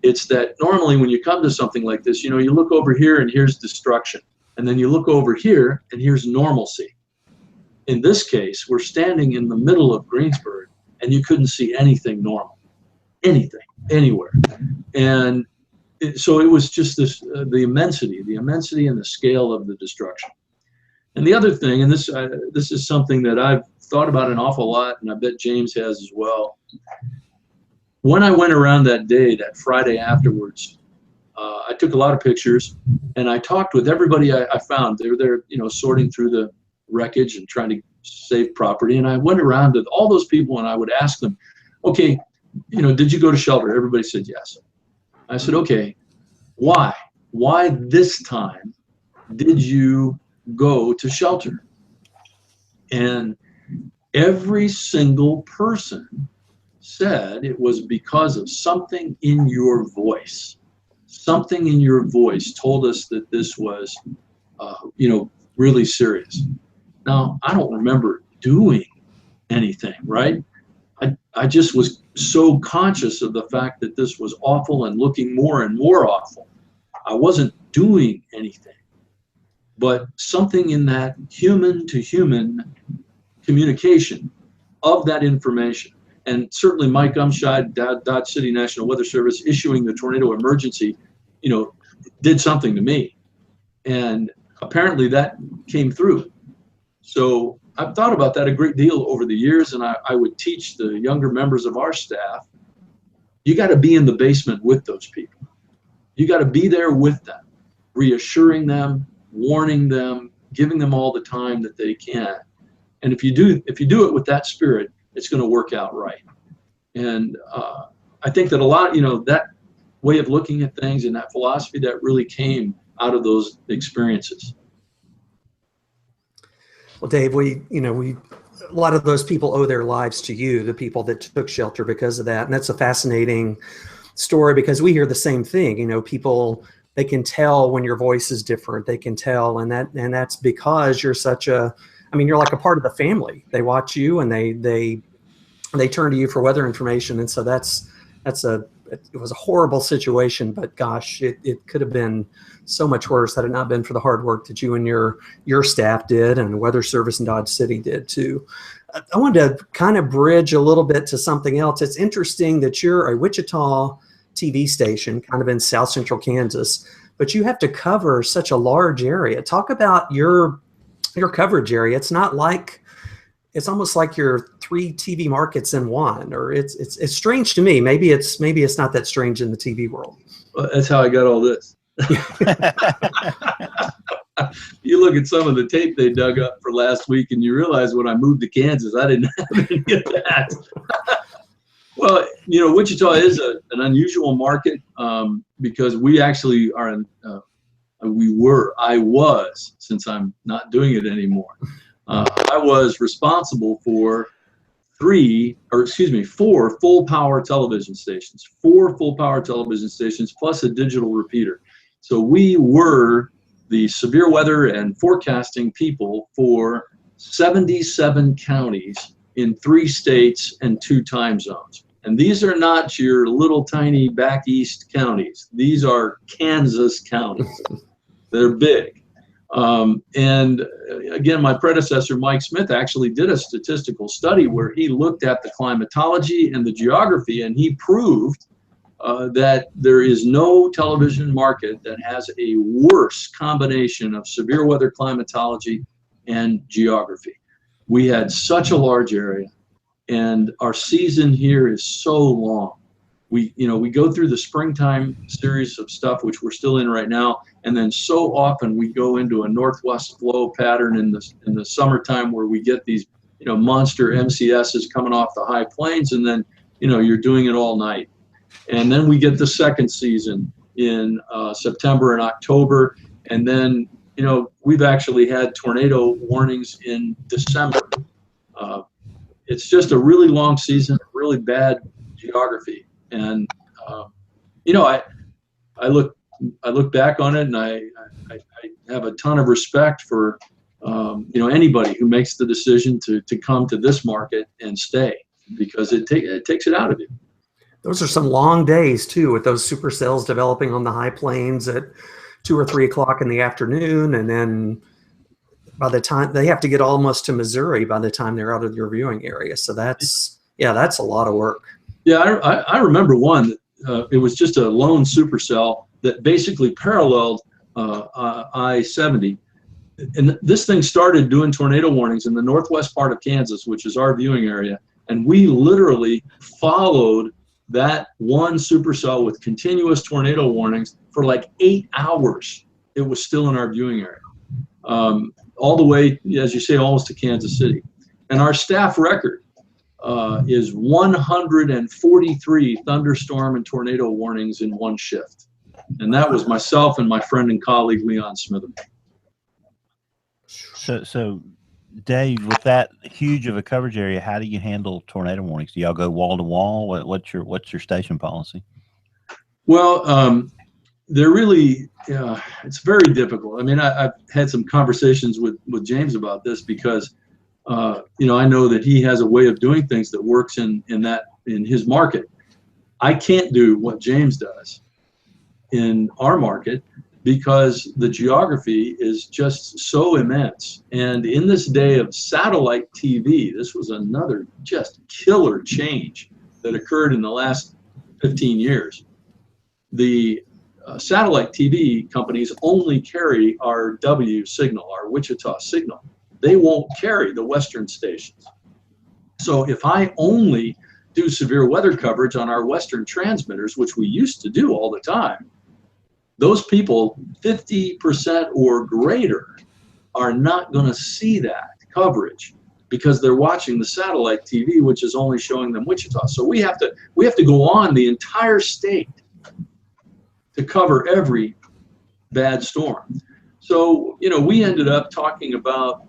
It's that normally when you come to something like this, you look over here and here's destruction. And then you look over here and here's normalcy. In this case, we're standing in the middle of Greensburg, and you couldn't see anything normal, anything, anywhere. And so it was just this, the immensity and the scale of the destruction. And the other thing, and this is something that I've thought about an awful lot, and I bet James has as well. When I went around that day, that Friday afterwards, I took a lot of pictures, and I talked with everybody I found. They were there, sorting through wreckage and trying to save property. And I went around to all those people and I would ask them, okay, did you go to shelter? Everybody said yes. I said, okay, why? Why this time did you go to shelter? And every single person said it was because of something in your voice. Something in your voice told us that this was, really serious. Now, I don't remember doing anything, right? I just was so conscious of the fact that this was awful and looking more and more awful. I wasn't doing anything, but something in that human to human communication of that information, and certainly Mike Umscheid, Dodge City National Weather Service, issuing the tornado emergency, did something to me. And apparently that came through. So I've thought about that a great deal over the years, and I would teach the younger members of our staff, you got to be in the basement with those people. You got to be there with them, reassuring them, warning them, giving them all the time that they can. And if you do it with that spirit, it's going to work out right. And I think that a lot, that way of looking at things and that philosophy, that really came out of those experiences. Well, Dave, a lot of those people owe their lives to you, the people that took shelter because of that. And that's a fascinating story because we hear the same thing. People, they can tell when your voice is different. They can tell, and that's because you're you're like a part of the family. They watch you and they turn to you for weather information. And so it was a horrible situation, but gosh, it could have been so much worse had it not been for the hard work that you and your staff did, and the Weather Service in Dodge City did too. I wanted to kind of bridge a little bit to something else. It's interesting that you're a Wichita TV station, kind of in South Central Kansas, but you have to cover such a large area. Talk about your coverage area. It's almost like you're 3 TV markets in one, or it's strange to me. Maybe it's not that strange in the TV world. Well, that's how I got all this. You look at some of the tape they dug up for last week and you realize when I moved to Kansas, I didn't have any of that. Well, Wichita is an unusual market because we actually are, I was, since I'm not doing it anymore, I was responsible for 4 full power television stations, 4 full power television stations plus a digital repeater. So we were the severe weather and forecasting people for 77 counties in 3 states and 2 time zones. And these are not your little tiny back east counties. These are Kansas counties. They're big. And again, my predecessor, Mike Smith, actually did a statistical study where he looked at the climatology and the geography, and he proved that there is no television market that has a worse combination of severe weather climatology and geography. We had such a large area, and our season here is so long. We go through the springtime series of stuff, which we're still in right now, and then so often we go into a northwest flow pattern in the summertime where we get these monster MCSs coming off the high plains, and then you're doing it all night. And then we get the second season in September and October, and then we've actually had tornado warnings in December. It's just a really long season, really bad geography. And I look back on it, and I have a ton of respect for anybody who makes the decision to come to this market and stay, because it takes it out of you. Those are some long days too, with those supercells developing on the high plains at 2 or 3 o'clock in the afternoon, and then by the time they have to get almost to Missouri by the time they're out of your viewing area. So that's a lot of work. Yeah, I remember one. It was just a lone supercell that basically paralleled I-70. And this thing started doing tornado warnings in the northwest part of Kansas, which is our viewing area. And we literally followed that one supercell with continuous tornado warnings for like 8 hours. It was still in our viewing area. all the way, as you say, almost to Kansas City. And our staff record is 143 thunderstorm and tornado warnings in one shift. And that was myself and my friend and colleague, Leon Smitherman. So Dave, with that huge of a coverage area, how do you handle tornado warnings? Do y'all go wall to wall? What's your station policy? Well, they're really, it's very difficult. I mean, I've had some conversations with James about this because, I know that he has a way of doing things that works in his market. I can't do what James does in our market because the geography is just so immense. And in this day of satellite TV, this was another just killer change that occurred in the last 15 years. The satellite TV companies only carry our W signal, our Wichita signal. They won't carry the Western stations. So if I only do severe weather coverage on our Western transmitters, which we used to do all the time, those people, 50% or greater, are not going to see that coverage because they're watching the satellite TV, which is only showing them Wichita. So we have to go on the entire state to cover every bad storm. So, we ended up talking about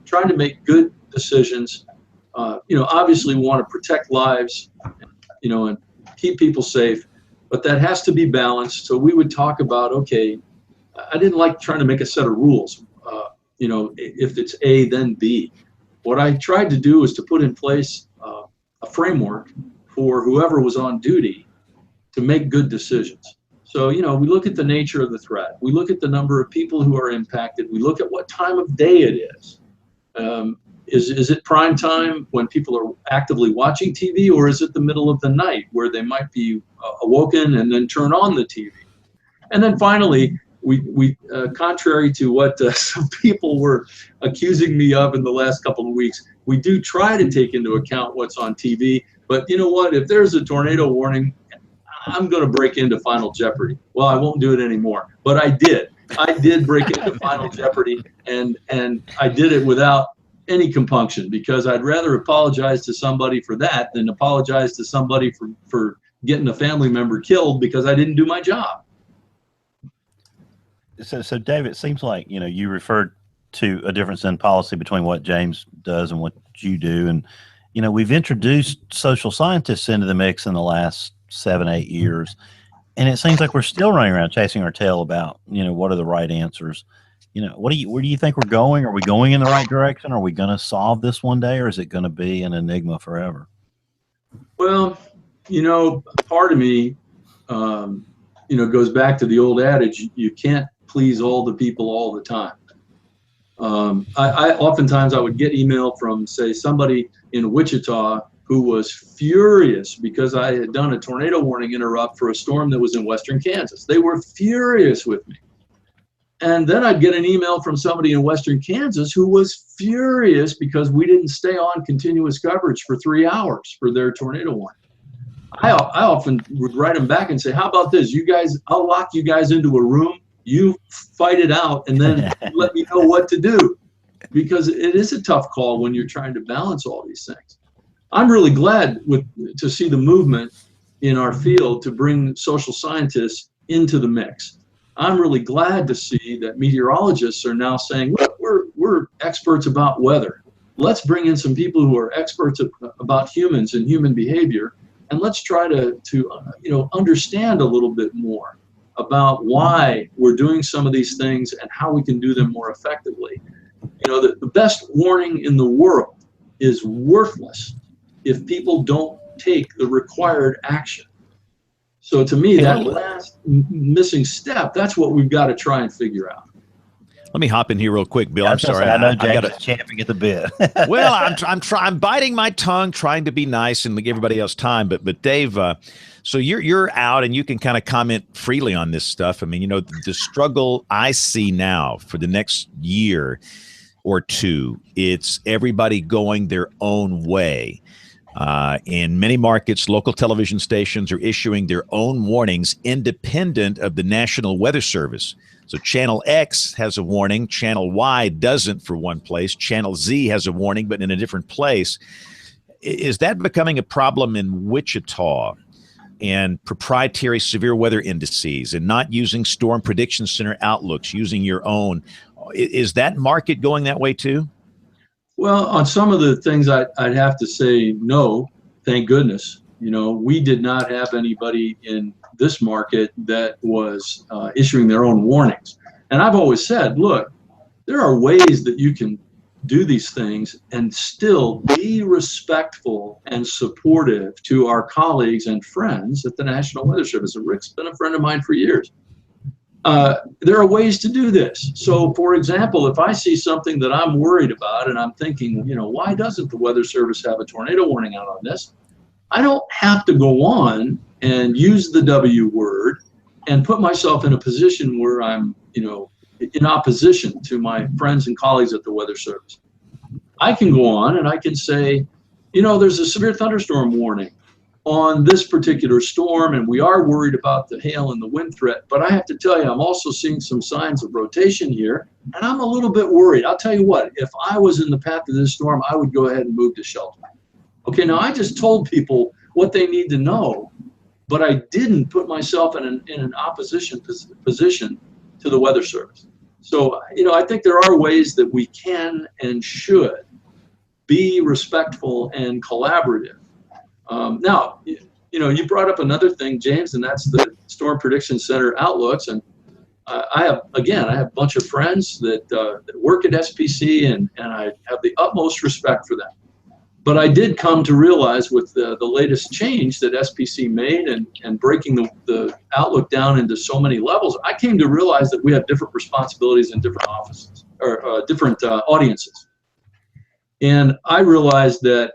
trying to make good decisions. Obviously we want to protect lives, and keep people safe, but that has to be balanced. So we would talk about, okay, I didn't like trying to make a set of rules. If it's A, then B. What I tried to do is to put in place a framework for whoever was on duty to make good decisions. So, we look at the nature of the threat. We look at the number of people who are impacted. We look at what time of day it is. Is it prime time when people are actively watching TV, or is it the middle of the night where they might be awoken and then turn on the TV? And then finally, we contrary to what some people were accusing me of in the last couple of weeks, we do try to take into account what's on TV. But you know what? If there's a tornado warning, I'm going to break into Final Jeopardy. Well, I won't do it anymore, but I did. I did break into Final Jeopardy, and I did it without any compunction, because I'd rather apologize to somebody for that than apologize to somebody for getting a family member killed because I didn't do my job. So Dave, it seems like, you referred to a difference in policy between what James does and what you do. And, we've introduced social scientists into the mix in the last 7-8 years. And it seems like we're still running around chasing our tail about, what are the right answers? Where do you think we're going? Are we going in the right direction? Are we going to solve this one day, or is it going to be an enigma forever? Well, part of me, goes back to the old adage, you can't please all the people all the time. I oftentimes I would get email from, say, somebody in Wichita who was furious because I had done a tornado warning interrupt for a storm that was in western Kansas. They were furious with me. And then I'd get an email from somebody in western Kansas who was furious because we didn't stay on continuous coverage for 3 hours for their tornado warning. I often would write them back and say, how about this? You guys, I'll lock you guys into a room. You fight it out and then let me know what to do. Because it is a tough call when you're trying to balance all these things. I'm really glad to see the movement in our field to bring social scientists into the mix. I'm really glad to see that meteorologists are now saying, look, we're experts about weather. Let's bring in some people who are experts about humans and human behavior, and let's try to understand a little bit more about why we're doing some of these things and how we can do them more effectively. The best warning in the world is worthless if people don't take the required action. So to me, that last missing step, that's what we've got to try and figure out. Let me hop in here real quick, Bill. I'm sorry. I know James is champing at the bit. Well, I'm biting my tongue, trying to be nice and give everybody else time. But Dave, so you're out and you can kind of comment freely on this stuff. I mean, the struggle I see now for the next year or two, it's everybody going their own way. In many markets, local television stations are issuing their own warnings independent of the National Weather Service. So channel X has a warning, channel Y doesn't for one place, channel Z has a warning, but in a different place. Is that becoming a problem in Wichita and proprietary severe weather indices and not using Storm Prediction Center outlooks, using your own? Is that market going that way too? Well, on some of the things I'd have to say no, thank goodness. We did not have anybody in this market that was issuing their own warnings. And I've always said, look, there are ways that you can do these things and still be respectful and supportive to our colleagues and friends at the National Weather Service. Rick's been a friend of mine for years. There are ways to do this. So, for example, if I see something that I'm worried about and I'm thinking, why doesn't the Weather Service have a tornado warning out on this? I don't have to go on and use the W word and put myself in a position where I'm, in opposition to my friends and colleagues at the Weather Service. I can go on and I can say, there's a severe thunderstorm warning on this particular storm, and we are worried about the hail and the wind threat. But I have to tell you, I'm also seeing some signs of rotation here, and I'm a little bit worried. I'll tell you what, if I was in the path of this storm, I would go ahead and move to shelter. Okay, now I just told people what they need to know, but I didn't put myself in an opposition position to the Weather Service. So, I think there are ways that we can and should be respectful and collaborative. Now, you brought up another thing, James, and that's the Storm Prediction Center outlooks. And I have a bunch of friends that work at SPC, and I have the utmost respect for them. But I did come to realize with the latest change that SPC made and breaking the outlook down into so many levels, I came to realize that we have different responsibilities in different offices or different audiences. And I realized that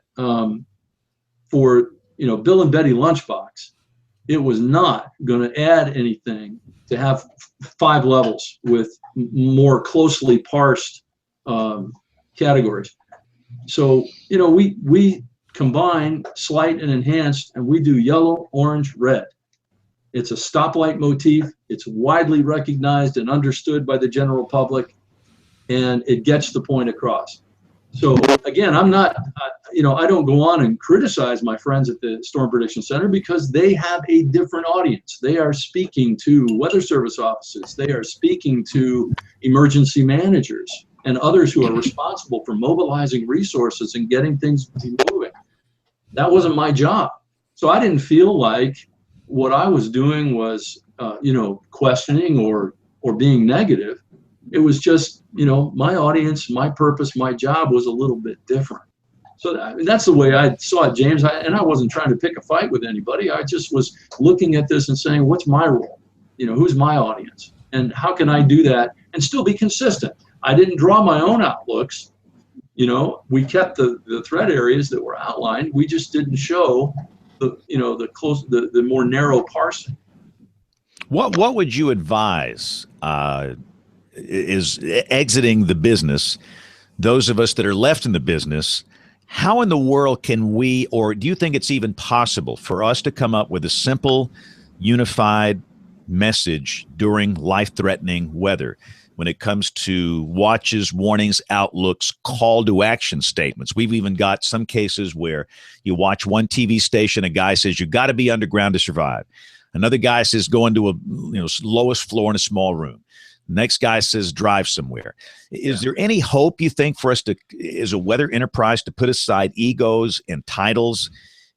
for Bill and Betty Lunchbox, it was not going to add anything to have 5 levels with more closely parsed categories. So, we combine slight and enhanced, and we do yellow, orange, red. It's a stoplight motif. It's widely recognized and understood by the general public, and it gets the point across. So again, I'm not, I don't go on and criticize my friends at the Storm Prediction Center because they have a different audience. They are speaking to Weather Service offices. They are speaking to emergency managers and others who are responsible for mobilizing resources and getting things moving. That wasn't my job. So I didn't feel like what I was doing was, questioning or being negative. It was just, my audience, my purpose, my job was a little bit different. So that's the way I saw it, James. And I wasn't trying to pick a fight with anybody. I just was looking at this and saying, what's my role? Who's my audience? And how can I do that and still be consistent? I didn't draw my own outlooks. We kept the threat areas that were outlined. We just didn't show the more narrow parsing. What would you advise is exiting the business, those of us that are left in the business? How in the world can we, or do you think it's even possible for us to come up with a simple, unified message during life-threatening weather when it comes to watches, warnings, outlooks, call to action statements? We've even got some cases where you watch one TV station, a guy says, you got to be underground to survive. Another guy says, go into a lowest floor in a small room. Next guy says, drive somewhere. Is there any hope, you think, for us to, as a weather enterprise, to put aside egos and titles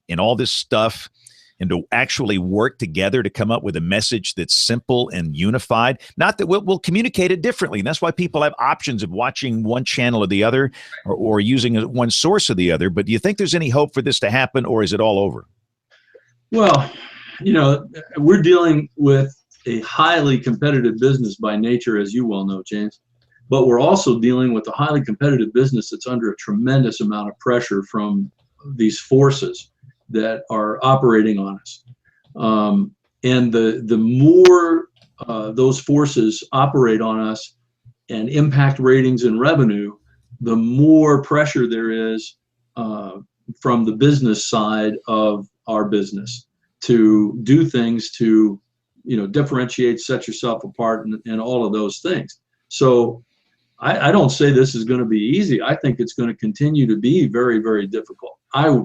and all this stuff and to actually work together to come up with a message that's simple and unified? Not that we'll communicate it differently. And that's why people have options of watching one channel or the other, or using one source or the other. But do you think there's any hope for this to happen, or is it all over? Well, we're dealing with a highly competitive business by nature, as you well know, James. But we're also dealing with a highly competitive business that's under a tremendous amount of pressure from these forces that are operating on us. And the more those forces operate on us and impact ratings and revenue, the more pressure there is from the business side of our business to do things to differentiate, set yourself apart, and all of those things. So I don't say this is going to be easy. I think it's going to continue to be very, very difficult.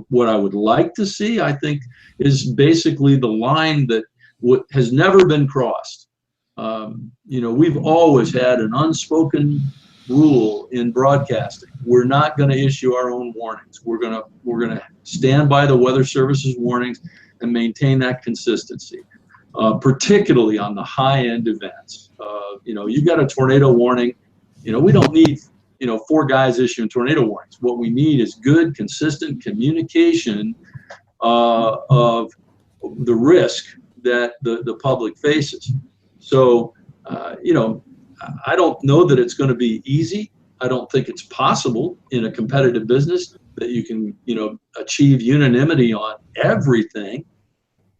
What I would like to see, I think, is basically the line that has never been crossed. We've always had an unspoken rule in broadcasting. We're not going to issue our own warnings. We're going to stand by the Weather Service's warnings and maintain that consistency, particularly on the high-end events. You got a tornado warning. We don't need 4 guys issuing tornado warnings. What we need is good, consistent communication of the risk that the public faces. So, I don't know that it's going to be easy. I don't think it's possible in a competitive business that you can, achieve unanimity on everything.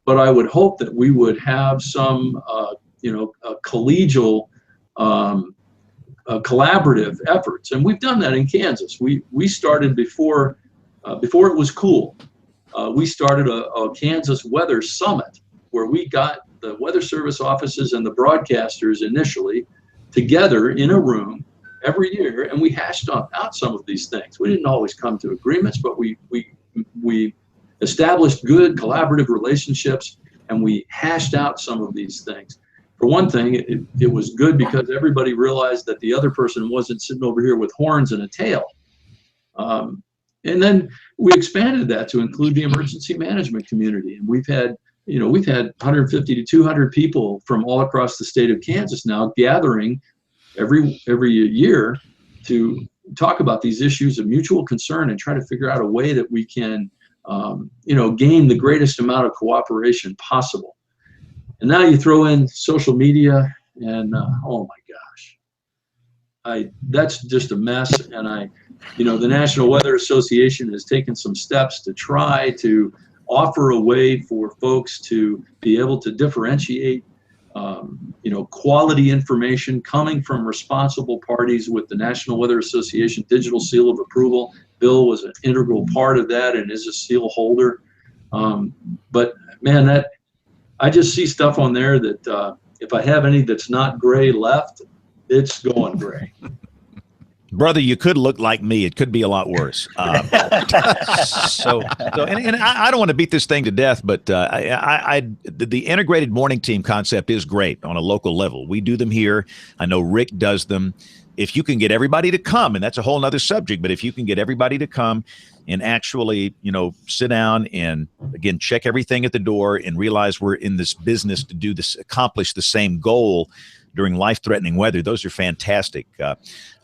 But I would hope that we would have some, collegial, collaborative efforts, and we've done that in Kansas. We started before it was cool. We started a Kansas Weather Summit where we got the Weather Service offices and the broadcasters initially together in a room every year, and we hashed out some of these things. We didn't always come to agreements, but we established good collaborative relationships, and we hashed out some of these things. For one thing, it was good because everybody realized that the other person wasn't sitting over here with horns and a tail. And then we expanded that to include the emergency management community, and we've had 150 to 200 people from all across the state of Kansas now gathering every year to talk about these issues of mutual concern and try to figure out a way that we can, gain the greatest amount of cooperation possible. And now you throw in social media, and oh my gosh, that's just a mess. And the National Weather Association has taken some steps to try to offer a way for folks to be able to differentiate, quality information coming from responsible parties with the National Weather Association Digital Seal of Approval. Bill was an integral part of that and is a seal holder. But man, I just see stuff on there that if I have any that's not gray left, it's going gray. Brother, you could look like me. It could be a lot worse. And I don't want to beat this thing to death, but the integrated morning team concept is great on a local level. We do them here. I know Rick does them. If you can get everybody to come, and that's a whole nother subject, but if you can get everybody to come and actually, sit down and, again, check everything at the door and realize we're in this business to do this, accomplish the same goal during life-threatening weather, those are fantastic.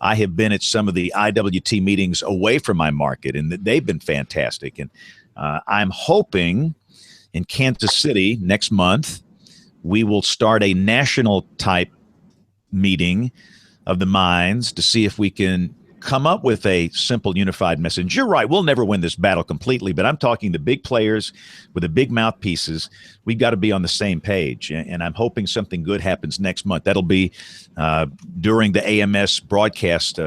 I have been at some of the IWT meetings away from my market, and they've been fantastic. And I'm hoping in Kansas City next month, we will start a national-type meeting of the minds to see if we can come up with a simple, unified message. You're right. We'll never win this battle completely, but I'm talking the big players with the big mouthpieces. We've got to be on the same page, and I'm hoping something good happens next month. That'll be during the AMS broadcast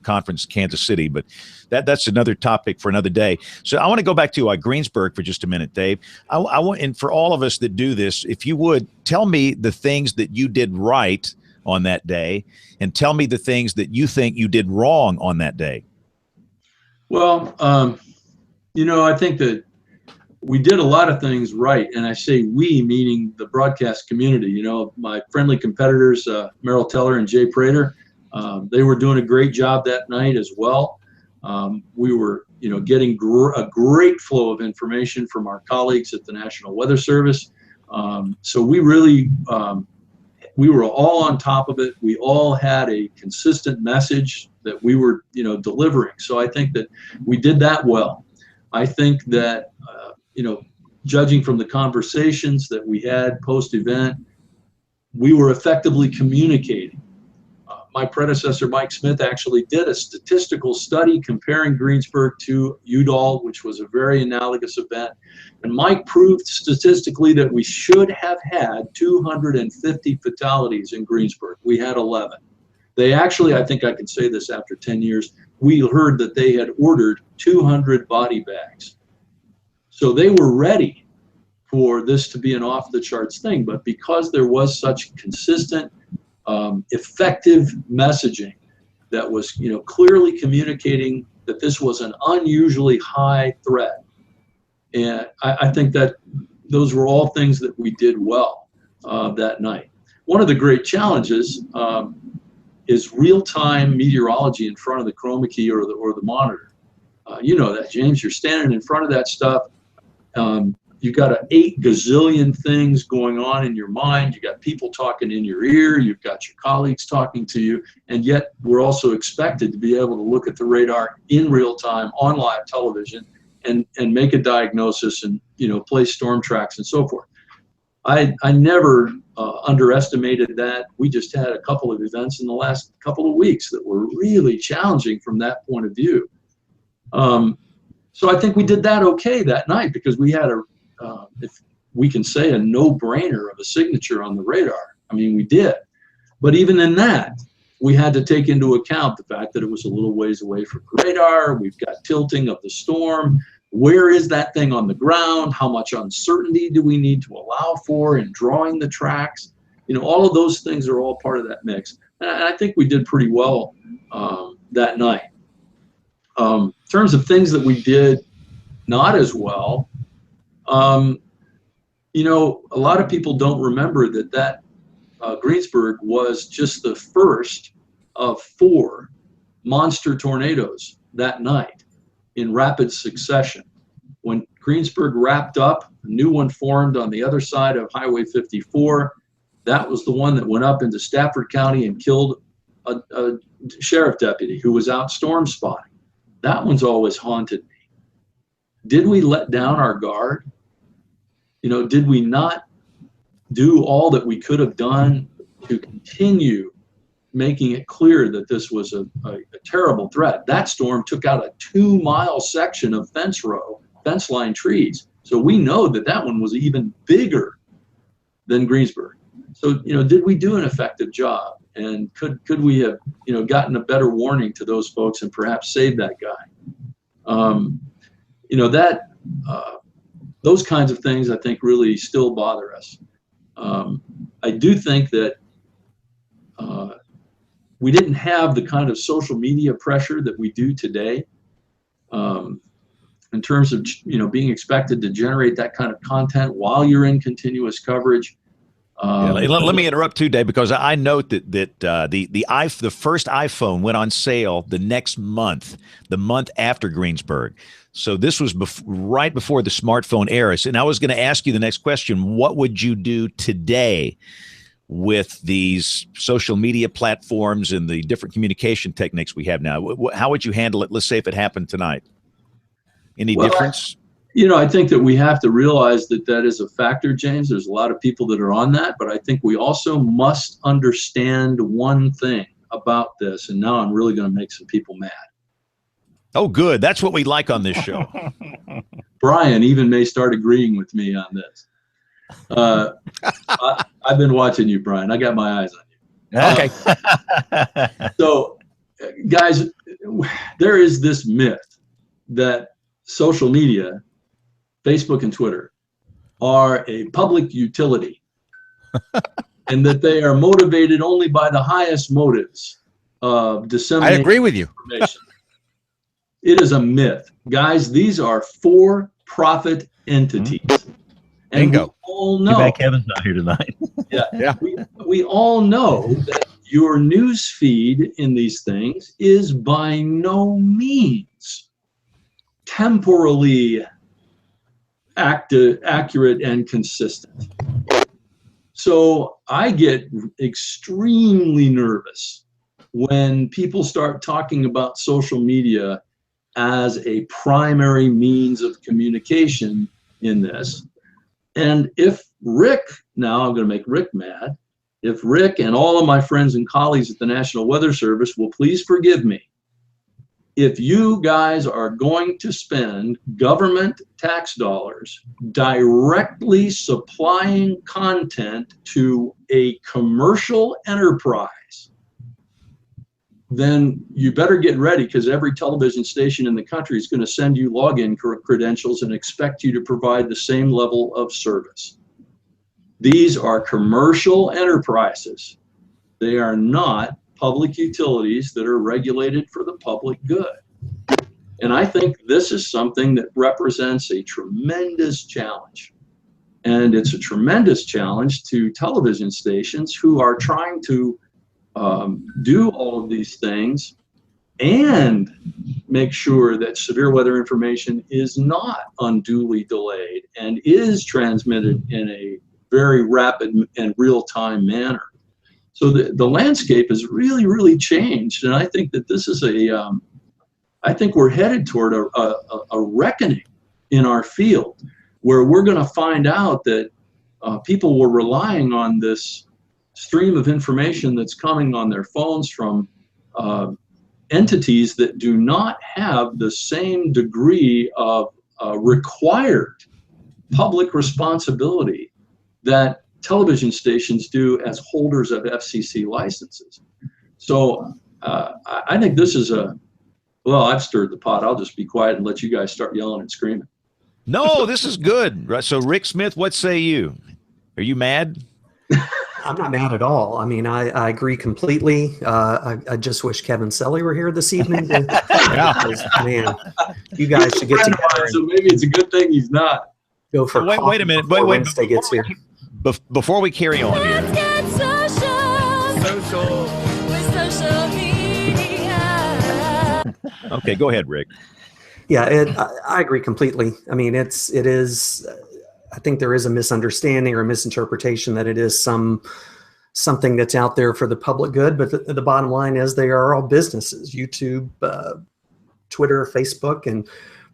conference in Kansas City, but that's another topic for another day. So I want to go back to Greensburg for just a minute, Dave. I want, and for all of us that do this, if you would, tell me the things that you did right on that day, and tell me the things that you think you did wrong on that day. Well, I think that we did a lot of things right, and I say we, meaning the broadcast community. My friendly competitors, Merrill Teller and Jay Prater, they were doing a great job that night as well. We were, getting a great flow of information from our colleagues at the National Weather Service. So we really, we were all on top of it. We all had a consistent message that we were, delivering. So I think that we did that well. I think that, judging from the conversations that we had post-event, we were effectively communicating. My predecessor, Mike Smith, actually did a statistical study comparing Greensburg to Udall, which was a very analogous event. And Mike proved statistically that we should have had 250 fatalities in Greensburg. We had 11. They actually, I think I can say this after 10 years, we heard that they had ordered 200 body bags. So they were ready for this to be an off the charts thing, but because there was such consistent, effective messaging that was, clearly communicating that this was an unusually high threat. And I think that those were all things that we did well that night. One of the great challenges is real-time meteorology in front of the chroma key or the monitor. You know that, James. You're standing in front of that stuff. You've got 8 gazillion things going on in your mind. You got people talking in your ear. You've got your colleagues talking to you. And yet we're also expected to be able to look at the radar in real time on live television and make a diagnosis and, place storm tracks and so forth. I never underestimated that. We just had a couple of events in the last couple of weeks that were really challenging from that point of view. So I think we did that okay that night because we had if we can say, a no-brainer of a signature on the radar. I mean, we did. But even in that, we had to take into account the fact that it was a little ways away from radar. We've got tilting of the storm. Where is that thing on the ground? How much uncertainty do we need to allow for in drawing the tracks? All of those things are all part of that mix. And I think we did pretty well that night. In terms of things that we did not as well, a lot of people don't remember that Greensburg was just the first of 4 monster tornadoes that night in rapid succession. When Greensburg wrapped up, a new one formed on the other side of Highway 54. That was the one that went up into Stafford County and killed a sheriff deputy who was out storm spotting. That one's always haunted me. Did we let down our guard? Did we not do all that we could have done to continue making it clear that this was a terrible threat? That storm took out a 2-mile section of fence line trees. So we know that one was even bigger than Greensburg. So, did we do an effective job? And could we have, gotten a better warning to those folks and perhaps saved that guy? Those kinds of things I think really still bother us. I do think that we didn't have the kind of social media pressure that we do today in terms of, being expected to generate that kind of content while you're in continuous coverage. Let me interrupt too, Dave, because I note that the first iPhone went on sale the next month, the month after Greensburg. So this was right before the smartphone era. And I was going to ask you the next question: what would you do today with these social media platforms and the different communication techniques we have now? How would you handle it? Let's say if it happened tonight. Any difference? I think that we have to realize that is a factor, James. There's a lot of people that are on that, but I think we also must understand one thing about this, and now I'm really going to make some people mad. Oh, good. That's what we like on this show. Brian even may start agreeing with me on this. I've been watching you, Brian. I got my eyes on you. Okay. So, guys, there is this myth that social media, Facebook and Twitter, are a public utility and that they are motivated only by the highest motives of disseminating I agree with you. information. It is a myth. Guys, these are for-profit entities. And Bingo. we all know. Too bad Kevin's not here tonight. Yeah. We all know that your news feed in these things is by no means temporally accurate and consistent. So I get extremely nervous when people start talking about social media as a primary means of communication in this. And if Rick, now I'm going to make Rick mad, if Rick and all of my friends and colleagues at the National Weather Service will please forgive me, if you guys are going to spend government tax dollars directly supplying content to a commercial enterprise then you better get ready, because every television station in the country is going to send you login credentials and expect you to provide the same level of service. These are commercial enterprises. They are not public utilities that are regulated for the public good. And I think this is something that represents a tremendous challenge. And it's a tremendous challenge to television stations who are trying to do all of these things and make sure that severe weather information is not unduly delayed and is transmitted in a very rapid and real-time manner. So the landscape has really, really changed. And I think that this is I think we're headed toward a reckoning in our field, where we're going to find out that people were relying on this stream of information that's coming on their phones from entities that do not have the same degree of required public responsibility that television stations do as holders of FCC licenses. So I think this is well, I've stirred the pot. I'll just be quiet and let you guys start yelling and screaming. No, this is good. So Rick Smith, what say you? Are you mad? I'm not mad at all. I mean, I agree completely. I just wish Kevin Selly were here this evening. Because, man, you guys should get together. So maybe it's a good thing he's not. Go for wait a minute. Wait, Wednesday gets here. Before we carry on here. Let's get social with social media. Okay, go ahead, Rick. Yeah, I agree completely. I mean, it is. I think there is a misunderstanding or a misinterpretation that it is something that's out there for the public good. But the bottom line is they are all businesses. YouTube, Twitter, Facebook, and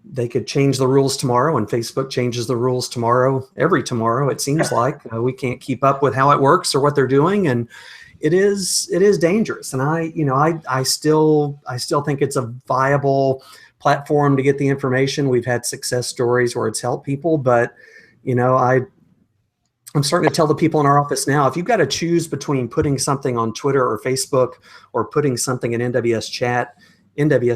they could change the rules tomorrow, and Facebook changes the rules tomorrow. Every tomorrow, it seems like we can't keep up with how it works or what they're doing, and it is dangerous. And I still think it's a viable platform to get the information. We've had success stories where it's helped people, but I'm starting to tell the people in our office now, if you've got to choose between putting something on Twitter or Facebook or putting something in NWS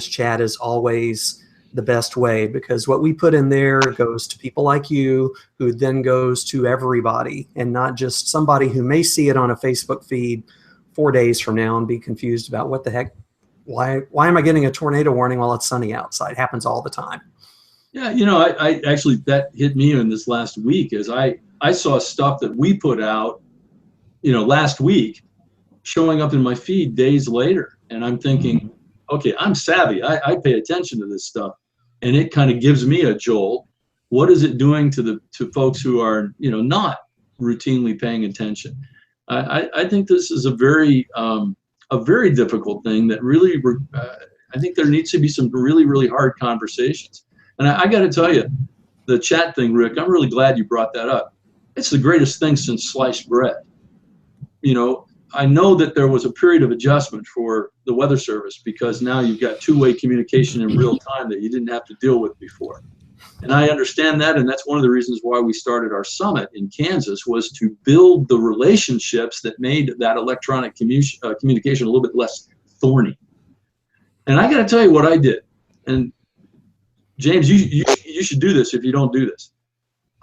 chat is always the best way, because what we put in there goes to people like you, who then goes to everybody, and not just somebody who may see it on a Facebook feed 4 days from now and be confused about what the heck, why am I getting a tornado warning while it's sunny outside? It happens all the time. Yeah, I actually, that hit me in this last week, as I saw stuff that we put out, last week, showing up in my feed days later. And I'm thinking, okay, I'm savvy. I pay attention to this stuff. And it kind of gives me a jolt. What is it doing to folks who are, not routinely paying attention? I think this is a very difficult thing that really, I think there needs to be some really, really hard conversations. And I got to tell you, the chat thing, Rick, I'm really glad you brought that up. It's the greatest thing since sliced bread. I know that there was a period of adjustment for the Weather Service, because now you've got two-way communication in real time that you didn't have to deal with before. And I understand that, and that's one of the reasons why we started our summit in Kansas, was to build the relationships that made that electronic communication a little bit less thorny. And I got to tell you what I did. And James, you should do this if you don't do this.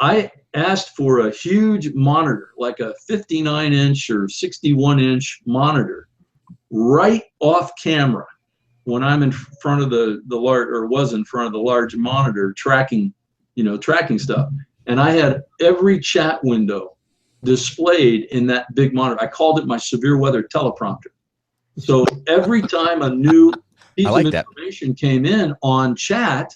I asked for a huge monitor, like a 59-inch or 61-inch monitor, right off camera when I'm in front of the large, or was in front of the large monitor tracking stuff. And I had every chat window displayed in that big monitor. I called it my severe weather teleprompter. So every time a new piece of information came in on chat,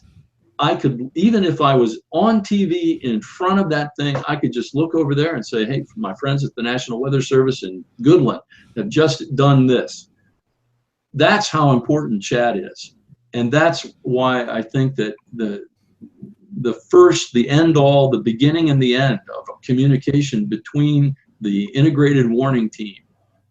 I could, even if I was on TV in front of that thing, I could just look over there and say, hey, my friends at the National Weather Service in Goodland have just done this. That's how important chat is. And that's why I think that the end all, the beginning and the end of communication between the integrated warning team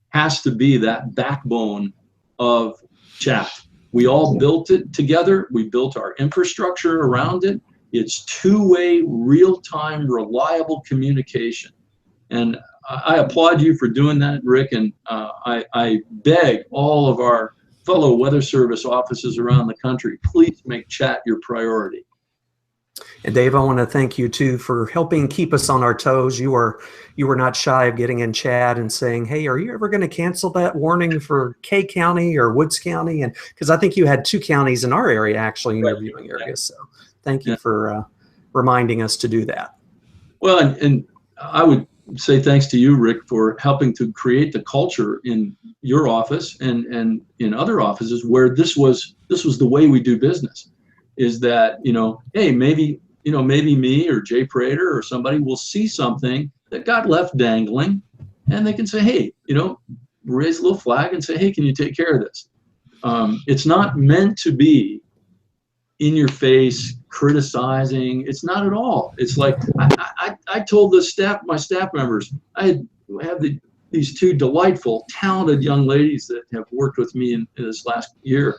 has to be that backbone of chat. We all built it together. We built our infrastructure around it. It's two-way, real-time, reliable communication. And I applaud you for doing that, Rick. And I beg all of our fellow Weather Service offices around the country, please make chat your priority. And Dave, I want to thank you too for helping keep us on our toes. You were not shy of getting in chat and saying, "Hey, are you ever going to cancel that warning for K County or Woods County?" And because I think you had 2 counties in our area actually in your viewing area. So thank you for reminding us to do that. Well, and I would say thanks to you, Rick, for helping to create the culture in your office and in other offices where this was the way we do business. Is that, hey, maybe me or Jay Prater or somebody will see something that got left dangling, and they can say, hey, raise a little flag and say, hey, can you take care of this? It's not meant to be in your face criticizing. It's not at all. It's like I told my staff members, I have these 2 delightful, talented young ladies that have worked with me in this last year,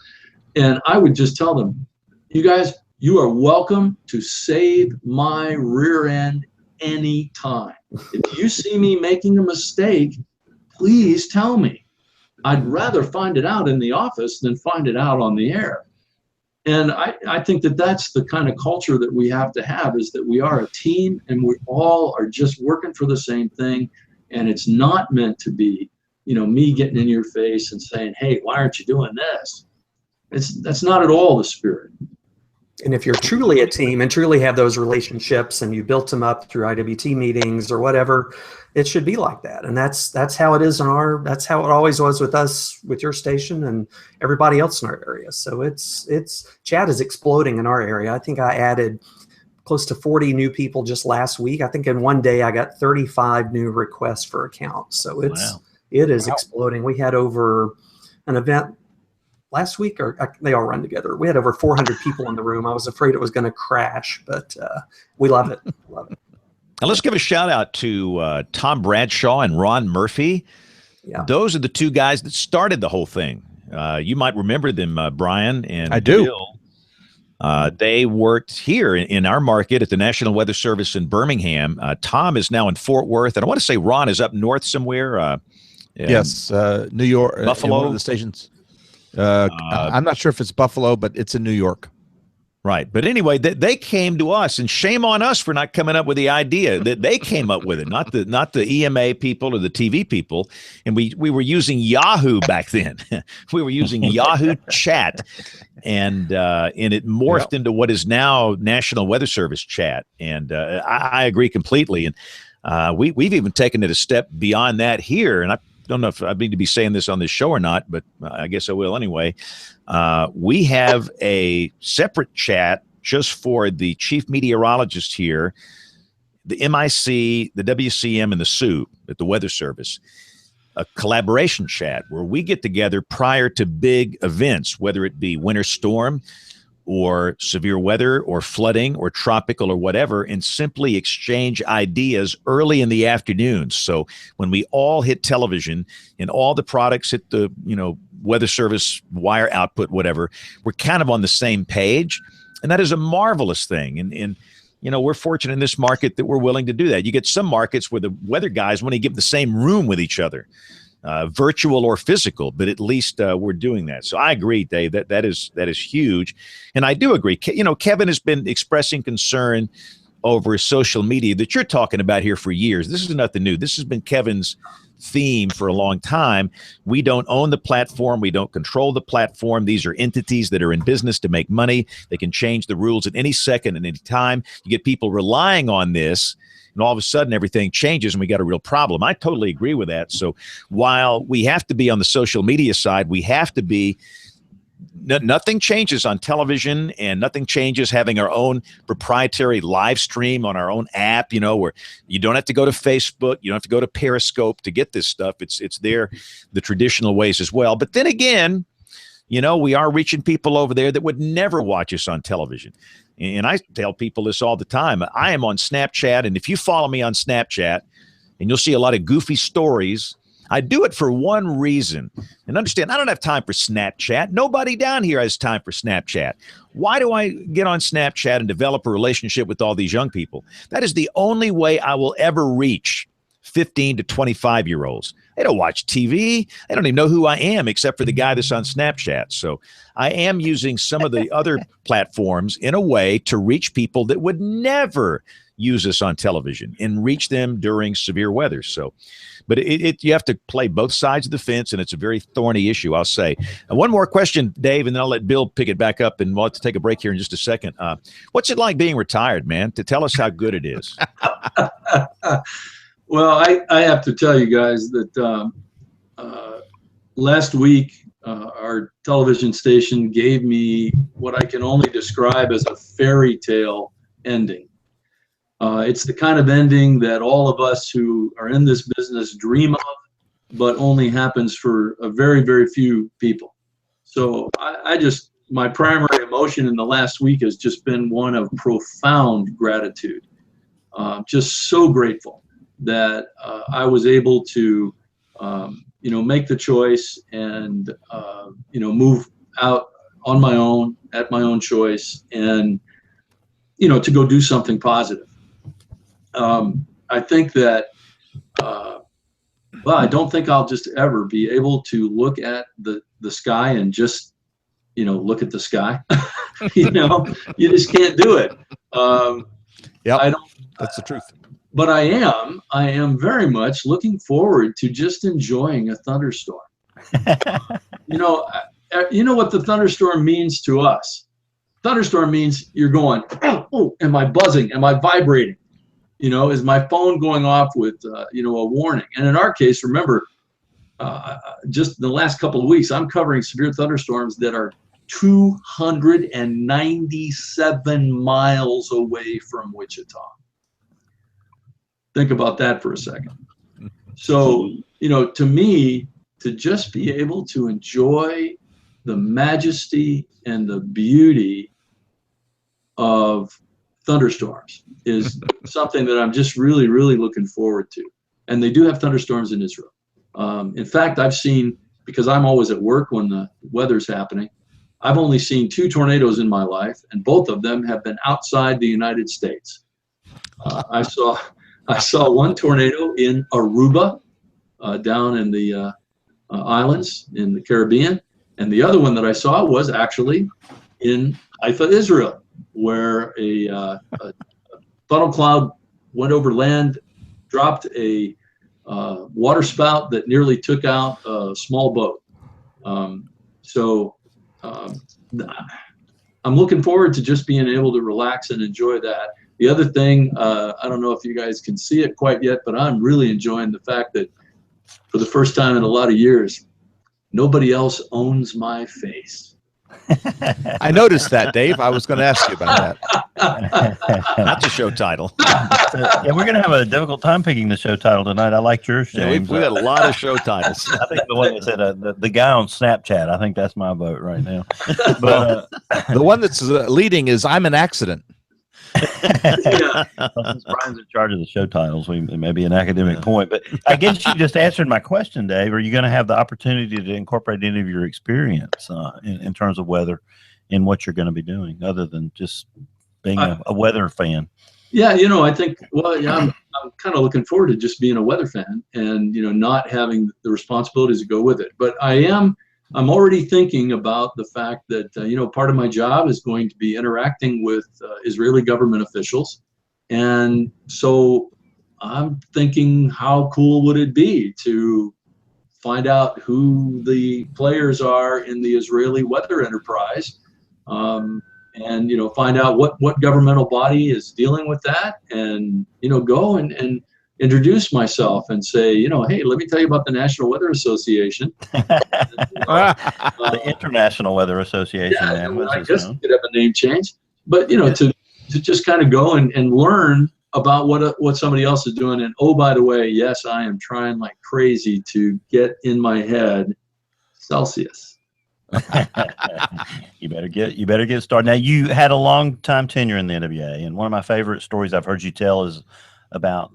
and I would just tell them, you guys, you are welcome to save my rear end anytime. If you see me making a mistake, please tell me. I'd rather find it out in the office than find it out on the air. And I think that that's the kind of culture that we have to have, is that we are a team and we all are just working for the same thing. And it's not meant to be, me getting in your face and saying, hey, why aren't you doing this? That's not at all the spirit. And if you're truly a team and truly have those relationships and you built them up through IWT meetings or whatever, it should be like that. And that's how it is that's how it always was with us, with your station and everybody else in our area. So chat is exploding in our area. I think I added close to 40 new people just last week. I think in one day I got 35 new requests for accounts. So it is exploding. We had over an event last week, or they all run together. We had over 400 people in the room. I was afraid it was going to crash, but we love it. Love it. And let's give a shout out to Tom Bradshaw and Ron Murphy. Yeah. Those are the 2 guys that started the whole thing. You might remember them, Brian and I do. Bill. They worked here in our market at the National Weather Service in Birmingham. Tom is now in Fort Worth, and I want to say Ron is up north somewhere. Yes, New York, Buffalo, one of the stations. I'm not sure if it's Buffalo, but it's in New York. Right. But anyway, they came to us, and shame on us for not coming up with the idea. That they came up with it, not the EMA people or the TV people. And we were using Yahoo back then. We were using Yahoo Chat, and it morphed into what is now National Weather Service Chat. And I agree completely. And we've even taken it a step beyond that here. And I don't know if I need to be saying this on this show or not, but I guess I will anyway. We have a separate chat just for the chief meteorologist here, the MIC, the WCM, and the SU at the Weather Service. A collaboration chat where we get together prior to big events, whether it be winter storm or severe weather or flooding or tropical or whatever, and simply exchange ideas early in the afternoons. So when we all hit television and all the products hit the, Weather Service wire output, whatever, we're kind of on the same page. And that is a marvelous thing. And we're fortunate in this market that we're willing to do that. You get some markets where the weather guys want to give the same room with each other, virtual or physical, but at least we're doing that. So I agree, Dave, that is huge. And I do agree. Kevin has been expressing concern over social media that you're talking about here for years. This is nothing new. This has been Kevin's theme for a long time. We don't own the platform. We don't control the platform. These are entities that are in business to make money. They can change the rules at any second and any time. You get people relying on this, and all of a sudden everything changes and we got a real problem. I totally agree with that. So while we have to be on the social media side, we have to be nothing changes on television, and nothing changes having our own proprietary live stream on our own app, where you don't have to go to Facebook, you don't have to go to Periscope to get this stuff. It's there the traditional ways as well. But then again, we are reaching people over there that would never watch us on television. And I tell people this all the time. I am on Snapchat, and if you follow me on Snapchat, and you'll see a lot of goofy stories, I do it for one reason. And understand, I don't have time for Snapchat. Nobody down here has time for Snapchat. Why do I get on Snapchat and develop a relationship with all these young people? That is the only way I will ever reach 15 to 25-year-olds. They don't watch TV. They don't even know who I am except for the guy that's on Snapchat. So I am using some of the other platforms in a way to reach people that would never use us on television and reach them during severe weather. So, but you have to play both sides of the fence, and it's a very thorny issue, I'll say. And one more question, Dave, and then I'll let Bill pick it back up, and we'll have to take a break here in just a second. What's it like being retired, man? To tell us how good it is. Well, I have to tell you guys that last week, our television station gave me what I can only describe as a fairy tale ending. It's the kind of ending that all of us who are in this business dream of, but only happens for a very, very few people. So my primary emotion in the last week has just been one of profound gratitude. Just so grateful that I was able to, make the choice and, move out on my own, at my own choice, and, to go do something positive. I think that, I don't think I'll just ever be able to look at the sky and just, look at the sky. You just can't do it. Yeah, that's the truth. But I am very much looking forward to just enjoying a thunderstorm. You know what the thunderstorm means to us. Thunderstorm means you're going, oh, am I buzzing? Am I vibrating? Is my phone going off with, a warning? And in our case, remember, just in the last couple of weeks, I'm covering severe thunderstorms that are 297 miles away from Wichita. Think about that for a second. So, to me, to just be able to enjoy the majesty and the beauty of thunderstorms is something that I'm just really, really looking forward to. And they do have thunderstorms in Israel. In fact, I've seen, because I'm always at work when the weather's happening, I've only seen 2 tornadoes in my life, and both of them have been outside the United States. I saw one tornado in Aruba, down in the islands in the Caribbean, and the other one that I saw was actually in Haifa, Israel, where a funnel cloud went over land, dropped a water spout that nearly took out a small boat. I'm looking forward to just being able to relax and enjoy that. The other thing, I don't know if you guys can see it quite yet, but I'm really enjoying the fact that for the first time in a lot of years, nobody else owns my face. I noticed that, Dave. I was going to ask you about that. That's a show title. Yeah, we're going to have a difficult time picking the show title tonight. I liked yours, James. Yeah, we got a lot of show titles. I think the one that said the guy on Snapchat. I think that's my vote right now. But the one that's leading is "I'm an Accident." Yeah. Since Brian's in charge of the show titles, it may be an academic point, but I guess you just answered my question, Dave. Are you going to have the opportunity to incorporate any of your experience in terms of weather in what you're going to be doing, other than just being a weather fan? Yeah, I think, I'm kind of looking forward to just being a weather fan and, not having the responsibilities to go with it. But I'm already thinking about the fact that, part of my job is going to be interacting with Israeli government officials. And so I'm thinking, how cool would it be to find out who the players are in the Israeli weather enterprise, and, find out what governmental body is dealing with that, and, go and introduce myself and say, hey, let me tell you about the National Weather Association. The International Weather Association. Yeah, I guess you could have a name change. But, to just kind of go and learn about what somebody else is doing. And, oh, by the way, yes, I am trying like crazy to get in my head Celsius. You better get started. Now, you had a long time tenure in the NWA, and one of my favorite stories I've heard you tell is about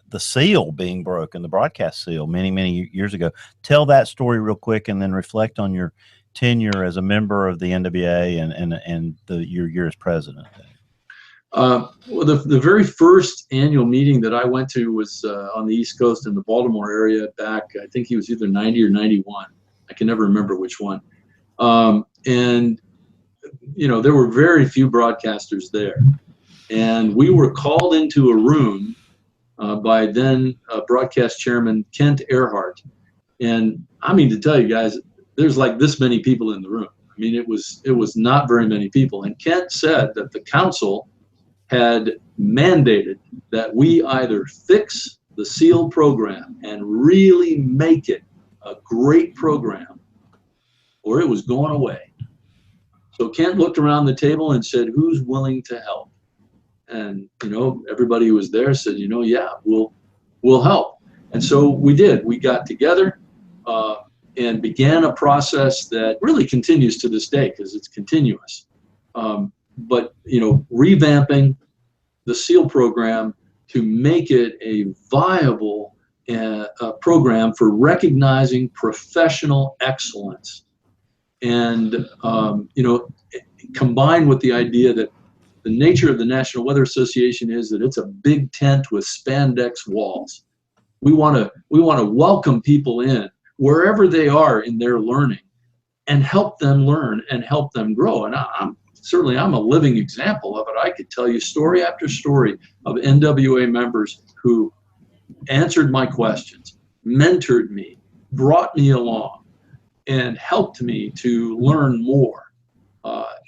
the seal being broken, the broadcast seal, many, many years ago. Tell that story real quick, and then reflect on your tenure as a member of the NWA and your year as president. Well, the very first annual meeting that I went to was on the East Coast in the Baltimore area back, I think he was either 90 or 91. I can never remember which one. And, you know, there were very few broadcasters there. And we were called into a room by then broadcast chairman Kent Earhart. And I mean to tell you guys, there's like this many people in the room. I mean, it was not very many people. And Kent said that the council had mandated that we either fix the SEAL program and really make it a great program, or it was going away. So Kent looked around the table and said, who's willing to help? And, you know, everybody who was there said, you know, yeah, we'll help. And so we did. We got together and began a process that really continues to this day because it's continuous. But, you know, revamping the SEAL program to make it a viable program for recognizing professional excellence. And, you know, combined with the idea that the nature of the National Weather Association is that it's a big tent with spandex walls. We want to welcome people in wherever they are in their learning and help them learn and help them grow. And I'm a living example of it. I could tell you story after story of NWA members who answered my questions, mentored me, brought me along, and helped me to learn more.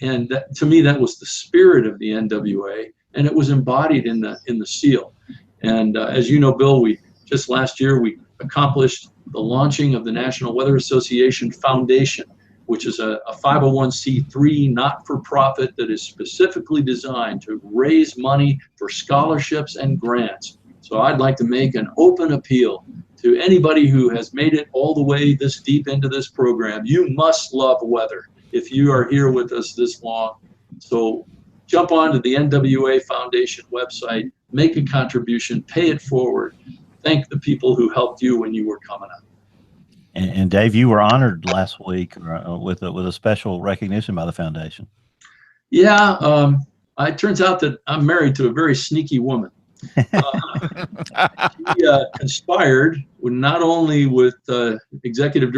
And that, to me, that was the spirit of the NWA, and it was embodied in the SEAL. And as you know, Bill, just last year we accomplished the launching of the National Weather Association Foundation, which is a 501c3 not-for-profit that is specifically designed to raise money for scholarships and grants. So I'd like to make an open appeal to anybody who has made it all the way this deep into this program. You must love weather if you are here with us this long. So jump onto the NWA Foundation website, make a contribution, pay it forward. Thank the people who helped you when you were coming up. And Dave, you were honored last week with a special recognition by the foundation. Yeah, it turns out that I'm married to a very sneaky woman. She conspired not only with NWA Executive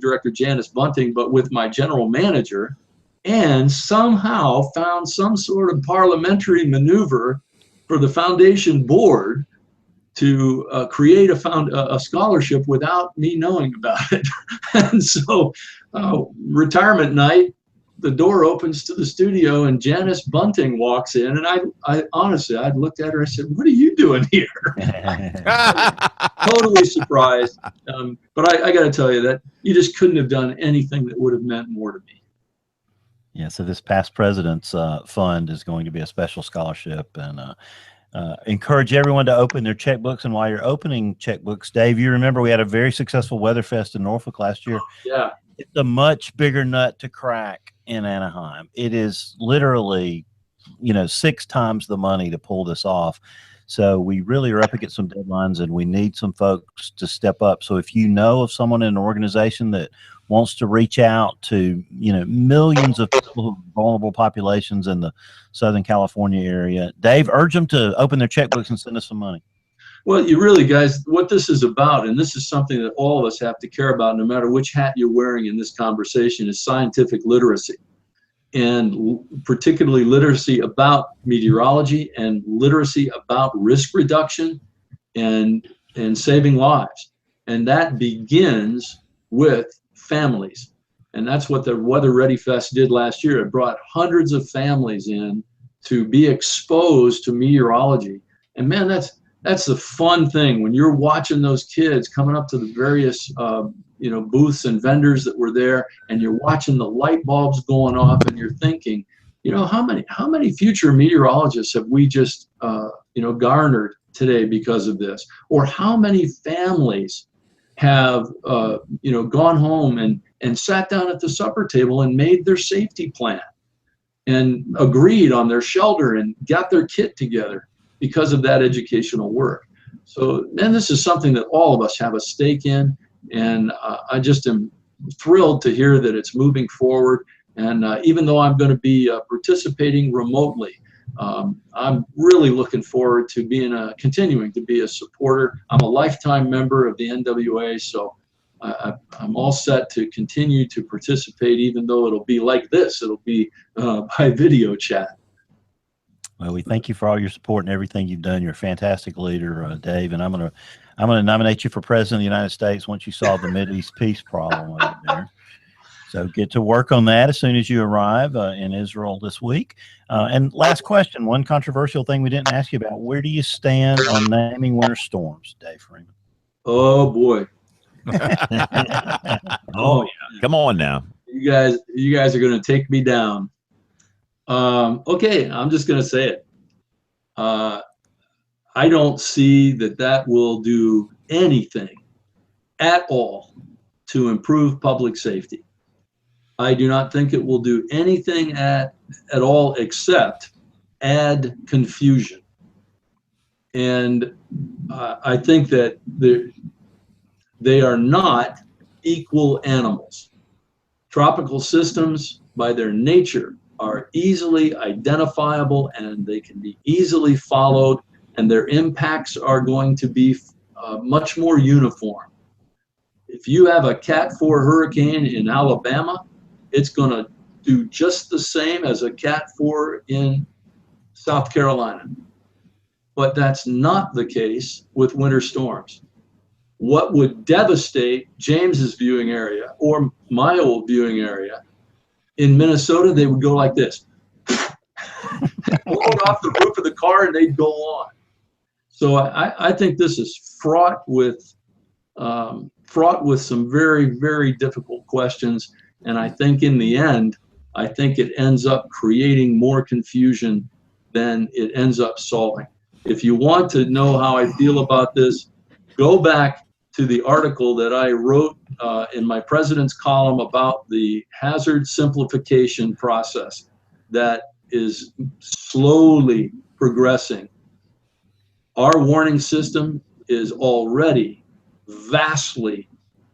Director Janice Bunting, but with my general manager, and somehow found some sort of parliamentary maneuver for the foundation board to create a scholarship without me knowing about it. And so retirement night, the door opens to the studio and Janice Bunting walks in, and I honestly, I looked at her, I said, what are you doing here? Totally surprised. But I got to tell you that you just couldn't have done anything that would have meant more to me. Yeah, so this past president's fund is going to be a special scholarship, and encourage everyone to open their checkbooks. And while you're opening checkbooks, Dave, you remember we had a very successful Weatherfest in Norfolk last year. Yeah. It's a much bigger nut to crack in Anaheim. It is literally, 6 times the money to pull this off. So we really are up against some deadlines, and we need some folks to step up. So if you know of someone in an organization that wants to reach out to, millions of people, vulnerable populations in the Southern California area, Dave, urge them to open their checkbooks and send us some money. Well, you really, guys, what this is about, and this is something that all of us have to care about, no matter which hat you're wearing in this conversation, is scientific literacy, and particularly literacy about meteorology and literacy about risk reduction and saving lives. And that begins with families. And that's what the Weather Ready Fest did last year. It brought hundreds of families in to be exposed to meteorology. And man, that's the fun thing when you're watching those kids coming up to the various booths and vendors that were there, and you're watching the light bulbs going off, and you're thinking, how many future meteorologists have we just garnered today because of this? Or how many families have gone home and sat down at the supper table and made their safety plan and agreed on their shelter and got their kit together because of that educational work. So, man, this is something that all of us have a stake in, and I just am thrilled to hear that it's moving forward. And even though I'm going to be participating remotely, I'm really looking forward to continuing to be a supporter. I'm a lifetime member of the NWA, so I'm all set to continue to participate, even though it'll be like this. It'll be by video chat. Well, we thank you for all your support and everything you've done. You're a fantastic leader, Dave, and I'm gonna nominate you for president of the United States once you solve the Mideast peace problem over there. So get to work on that as soon as you arrive in Israel this week. And last question, one controversial thing we didn't ask you about: where do you stand on naming winter storms, Dave Freeman? Oh boy. Oh, come on now. You guys are going to take me down. Okay, I'm just going to say it. I don't see that will do anything at all to improve public safety. I do not think it will do anything at all except add confusion. And I think that they are not equal animals. Tropical systems, by their nature, are easily identifiable and they can be easily followed, and their impacts are going to be much more uniform. If you have a Cat 4 hurricane in Alabama, it's going to do just the same as a Cat 4 in South Carolina. But that's not the case with winter storms. What would devastate James's viewing area or my old viewing area in Minnesota, they would go like this. Blow off the roof of the car and they'd go on. So I think this is fraught with some very, very difficult questions. And I think in the end, I think it ends up creating more confusion than it ends up solving. If you want to know how I feel about this, go back to the article that I wrote in my president's column about the hazard simplification process that is slowly progressing. Our warning system is already vastly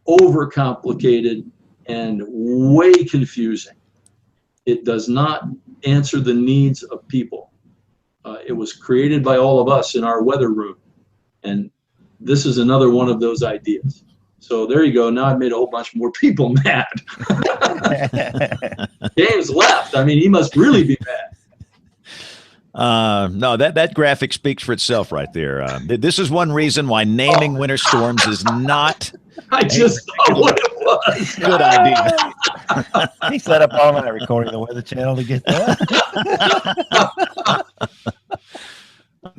overcomplicated and way confusing. It does not answer the needs of people. It was created by all of us in our weather room. And this is another one of those ideas. So there you go. Now I've made a whole bunch more people mad. James left. I mean, he must really be mad. No, that graphic speaks for itself right there. This is one reason why naming winter storms is not I just saw what it was. Good idea. He set up all night recording the Weather Channel to get that.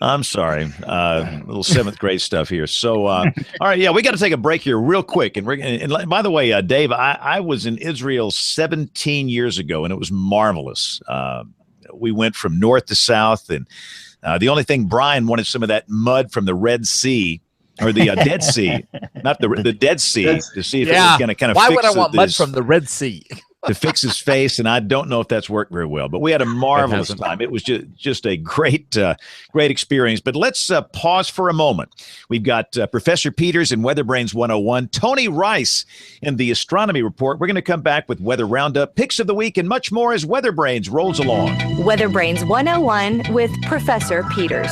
I'm sorry. Little seventh grade stuff here. So, all right. Yeah, we got to take a break here real quick. And by the way, Dave, I was in Israel 17 years ago, and it was marvelous. We went from north to south, and the only thing, Brian wanted some of that mud from the Red Sea. Or the Dead Sea, not the Dead Sea, to see if it was going to kind of Why fix would I want mud from the Red Sea? to fix his face, and I don't know if that's worked very well. But we had a marvelous time. It was just a great experience. But let's pause for a moment. We've got Professor Peters in WeatherBrains 101, Tony Rice in the Astronomy Report. We're going to come back with Weather Roundup, Picks of the Week, and much more as WeatherBrains rolls along. WeatherBrains 101 with Professor Peters.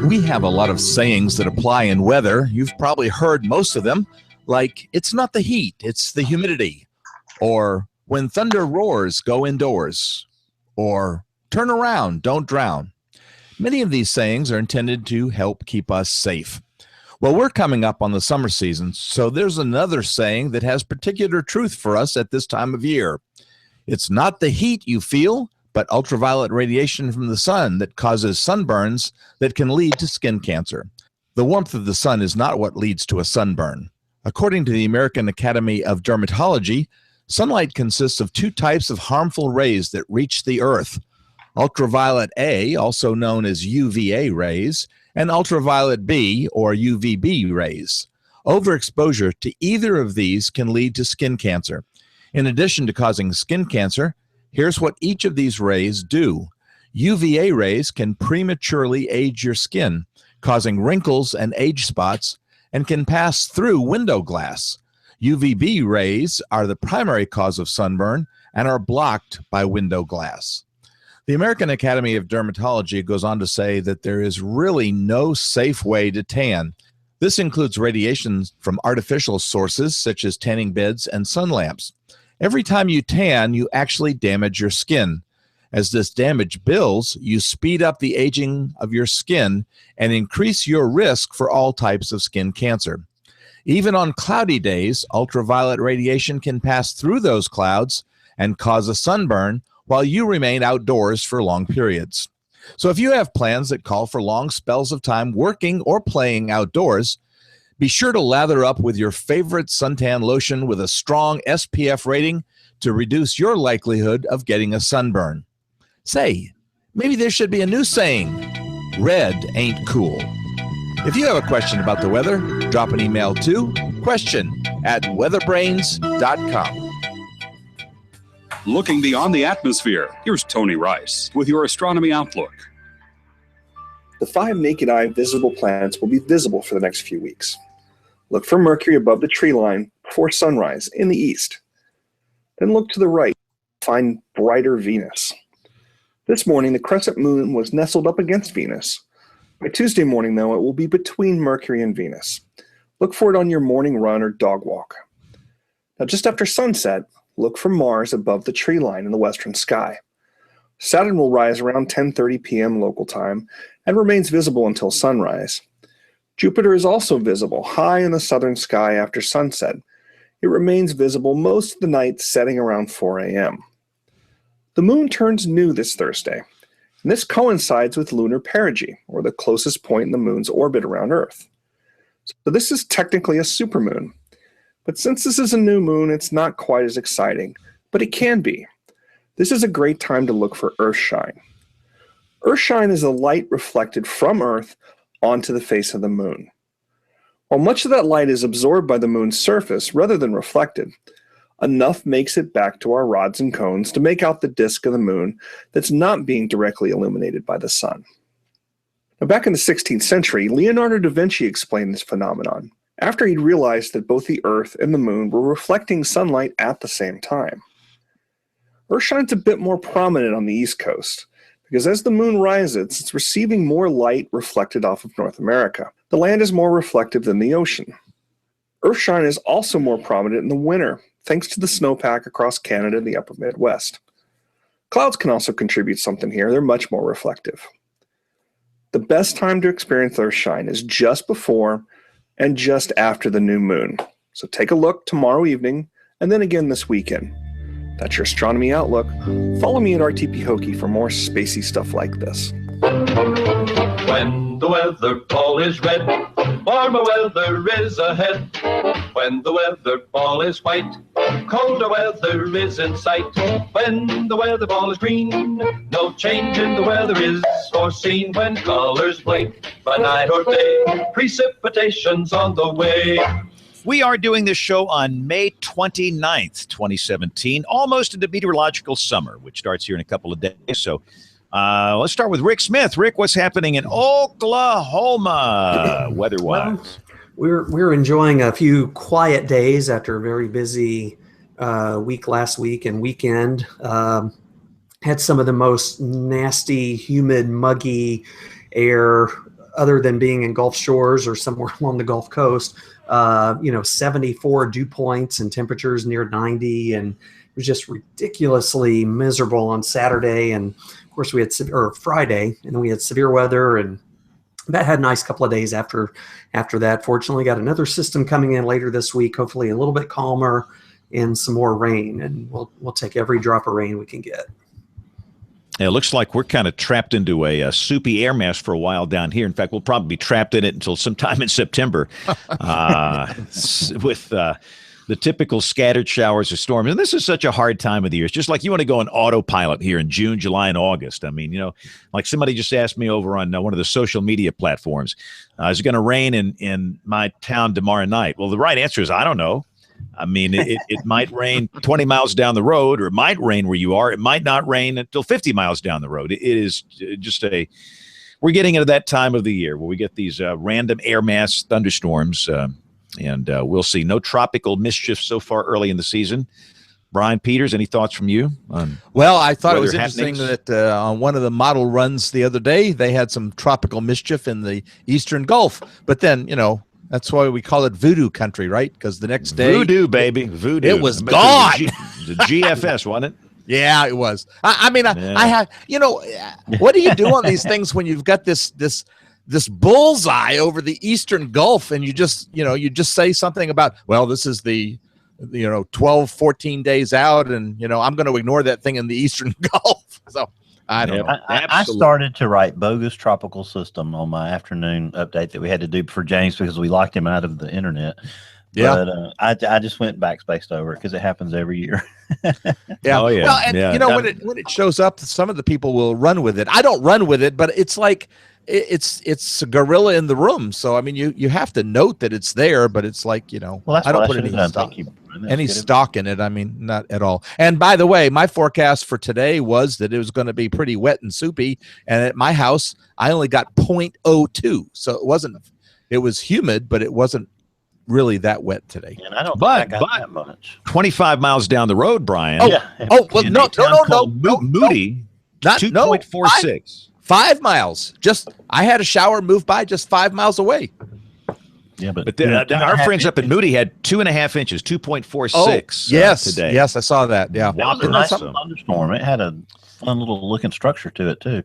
We have a lot of sayings that apply in weather. You've probably heard most of them, like, it's not the heat, it's the humidity. Or, when thunder roars, go indoors. Or, turn around, don't drown. Many of these sayings are intended to help keep us safe. Well, we're coming up on the summer season, so there's another saying that has particular truth for us at this time of year. It's not the heat you feel, but ultraviolet radiation from the sun that causes sunburns that can lead to skin cancer. The warmth of the sun is not what leads to a sunburn. According to the American Academy of Dermatology, sunlight consists of two types of harmful rays that reach the earth: ultraviolet A, also known as UVA rays, and ultraviolet B, or UVB rays. Overexposure to either of these can lead to skin cancer. In addition to causing skin cancer, here's what each of these rays do. UVA rays can prematurely age your skin, causing wrinkles and age spots, and can pass through window glass. UVB rays are the primary cause of sunburn and are blocked by window glass. The American Academy of Dermatology goes on to say that there is really no safe way to tan. This includes radiation from artificial sources such as tanning beds and sun lamps. Every time you tan, you actually damage your skin. As this damage builds, you speed up the aging of your skin and increase your risk for all types of skin cancer. Even on cloudy days, ultraviolet radiation can pass through those clouds and cause a sunburn while you remain outdoors for long periods. So if you have plans that call for long spells of time working or playing outdoors, be sure to lather up with your favorite suntan lotion with a strong SPF rating to reduce your likelihood of getting a sunburn. Say, maybe there should be a new saying, red ain't cool. If you have a question about the weather, drop an email to question@weatherbrains.com. Looking beyond the atmosphere, here's Tony Rice with your astronomy outlook. The 5 naked eye visible planets will be visible for the next few weeks. Look for Mercury above the tree line before sunrise in the east. Then look to the right, find brighter Venus. This morning, the crescent moon was nestled up against Venus. By Tuesday morning, though, it will be between Mercury and Venus. Look for it on your morning run or dog walk. Now, just after sunset, look for Mars above the tree line in the western sky. Saturn will rise around 10:30 p.m. local time and remains visible until sunrise. Jupiter is also visible high in the southern sky after sunset. It remains visible most of the night, setting around 4 a.m. The moon turns new this Thursday, and this coincides with lunar perigee, or the closest point in the moon's orbit around Earth. So this is technically a supermoon. But since this is a new moon, it's not quite as exciting, but it can be. This is a great time to look for Earthshine. Earthshine is the light reflected from Earth onto the face of the moon. While much of that light is absorbed by the moon's surface rather than reflected, enough makes it back to our rods and cones to make out the disk of the moon that's not being directly illuminated by the sun. Now, back in the 16th century, Leonardo da Vinci explained this phenomenon after he'd realized that both the Earth and the moon were reflecting sunlight at the same time. Earthshine's a bit more prominent on the East Coast, because as the moon rises, it's receiving more light reflected off of North America. The land is more reflective than the ocean. Earthshine is also more prominent in the winter, thanks to the snowpack across Canada and the upper Midwest. Clouds can also contribute something here. They're much more reflective. The best time to experience Earthshine is just before and just after the new moon. So take a look tomorrow evening and then again this weekend. That's your astronomy outlook. Follow me at RTP Hokie for more spacey stuff like this. When the weather ball is red, warmer weather is ahead. When the weather ball is white, colder weather is in sight. When the weather ball is green, no change in the weather is foreseen. When colors blink, by night or day, precipitation's on the way. We are doing this show on May 29th, 2017, almost into meteorological summer, which starts here in a couple of days. So let's start with Rick Smith. Rick, what's happening in Oklahoma weather-wise? Well, we're enjoying a few quiet days after a very busy week last week and weekend. Had some of the most nasty, humid, muggy air other than being in Gulf Shores or somewhere along the Gulf Coast. 74 dew points and temperatures near 90, and it was just ridiculously miserable on Saturday. And of course we had Friday, and then we had severe weather, and that had a nice couple of days after that. Fortunately, got another system coming in later this week, hopefully a little bit calmer and some more rain, and we'll take every drop of rain we can get. It looks like we're kind of trapped into a soupy air mass for a while down here. In fact, we'll probably be trapped in it until sometime in September with the typical scattered showers or storms. And this is such a hard time of the year. It's just like you want to go on autopilot here in June, July, and August. I mean, like somebody just asked me over on one of the social media platforms, is it going to rain in my town tomorrow night? Well, the right answer is I don't know. I mean, it might rain 20 miles down the road, or it might rain where you are. It might not rain until 50 miles down the road. It is just we're getting into that time of the year where we get these random air mass thunderstorms, and we'll see no tropical mischief so far early in the season. Brian Peters, any thoughts from you? Well, I thought it was weather interesting happenings? that on one of the model runs the other day, they had some tropical mischief in the Eastern Gulf. But then, that's why we call it voodoo country, right? Because the next day, voodoo, baby, voodoo. it was I bet gone. The GFS, wasn't it? Yeah, it was. I have, what do you do on these things when you've got this bullseye over the Eastern Gulf and you just say something about, well, this is the 12, 14 days out, and I'm going to ignore that thing in the Eastern Gulf. So I don't know. I started to write bogus tropical system on my afternoon update that we had to do for James because we locked him out of the internet. Yeah. But I just went backspaced over it because it happens every year. Yeah. Oh, yeah. Well, and when it shows up, some of the people will run with it. I don't run with it, but it's like it's a gorilla in the room. So I mean, you have to note that it's there, but it's like Well, that's I don't what put I should have done. any stock in it. I mean, not at all. And by the way, my forecast for today was that it was going to be pretty wet and soupy. And at my house, I only got 0.02, so it was humid, but it wasn't really that wet today. And I don't think I got that much. 25 miles down the road, Brian. Well, no, Moody, not 2.46. 5 miles. I had a shower move by just 5 miles away. Yeah, but our friends up in Moody had 2.5 inches, 2.46. Yes, today. Yes, I saw that. Yeah, that was a nice thunderstorm. It had a fun little looking structure to it too.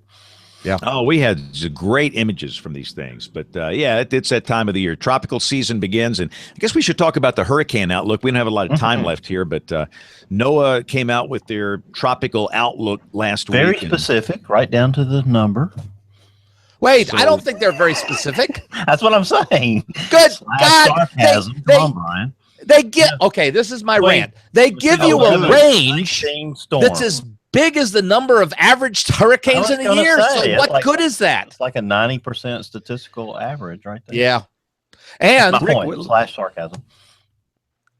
Yeah. Oh, we had great images from these things. But it's that time of the year. Tropical season begins. And I guess we should talk about the hurricane outlook. We don't have a lot of time left here, but NOAA came out with their tropical outlook last week. Very specific, right down to the number. Wait, I don't think they're very specific. That's what I'm saying. Good God. Sarcasm. Come on, Brian. Okay, this is my rant. They give you a range that's as big as the number of averaged hurricanes in a year. So what good is that? It's like a 90% statistical average right there. Yeah. And /sarcasm.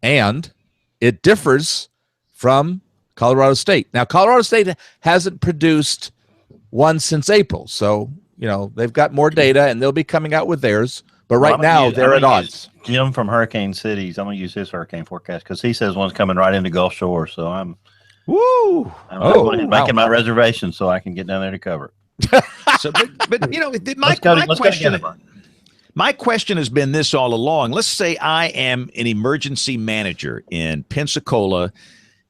And it differs from Colorado State. Now, Colorado State hasn't produced one since April. So, they've got more data and they'll be coming out with theirs. But right now, they're at odds. Jim from Hurricane Cities, I'm going to use his hurricane forecast because he says one's coming right into Gulf Shore. So I'm making my reservation so I can get down there to cover it. My question has been this all along. Let's say I am an emergency manager in Pensacola,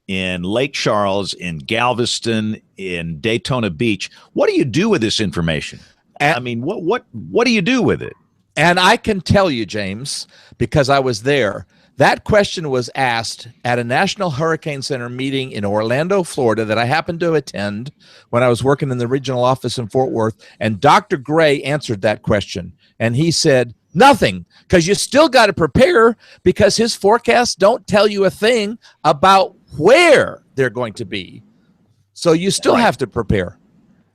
in Lake Charles, in Galveston, in Daytona Beach. What do you do with this information? I mean, what do you do with it? And I can tell you, James, because I was there, that question was asked at a National Hurricane Center meeting in Orlando, Florida, that I happened to attend when I was working in the regional office in Fort Worth. And Dr. Gray answered that question. And he said, nothing, because you still got to prepare because his forecasts don't tell you a thing about where they're going to be. So you still have to prepare.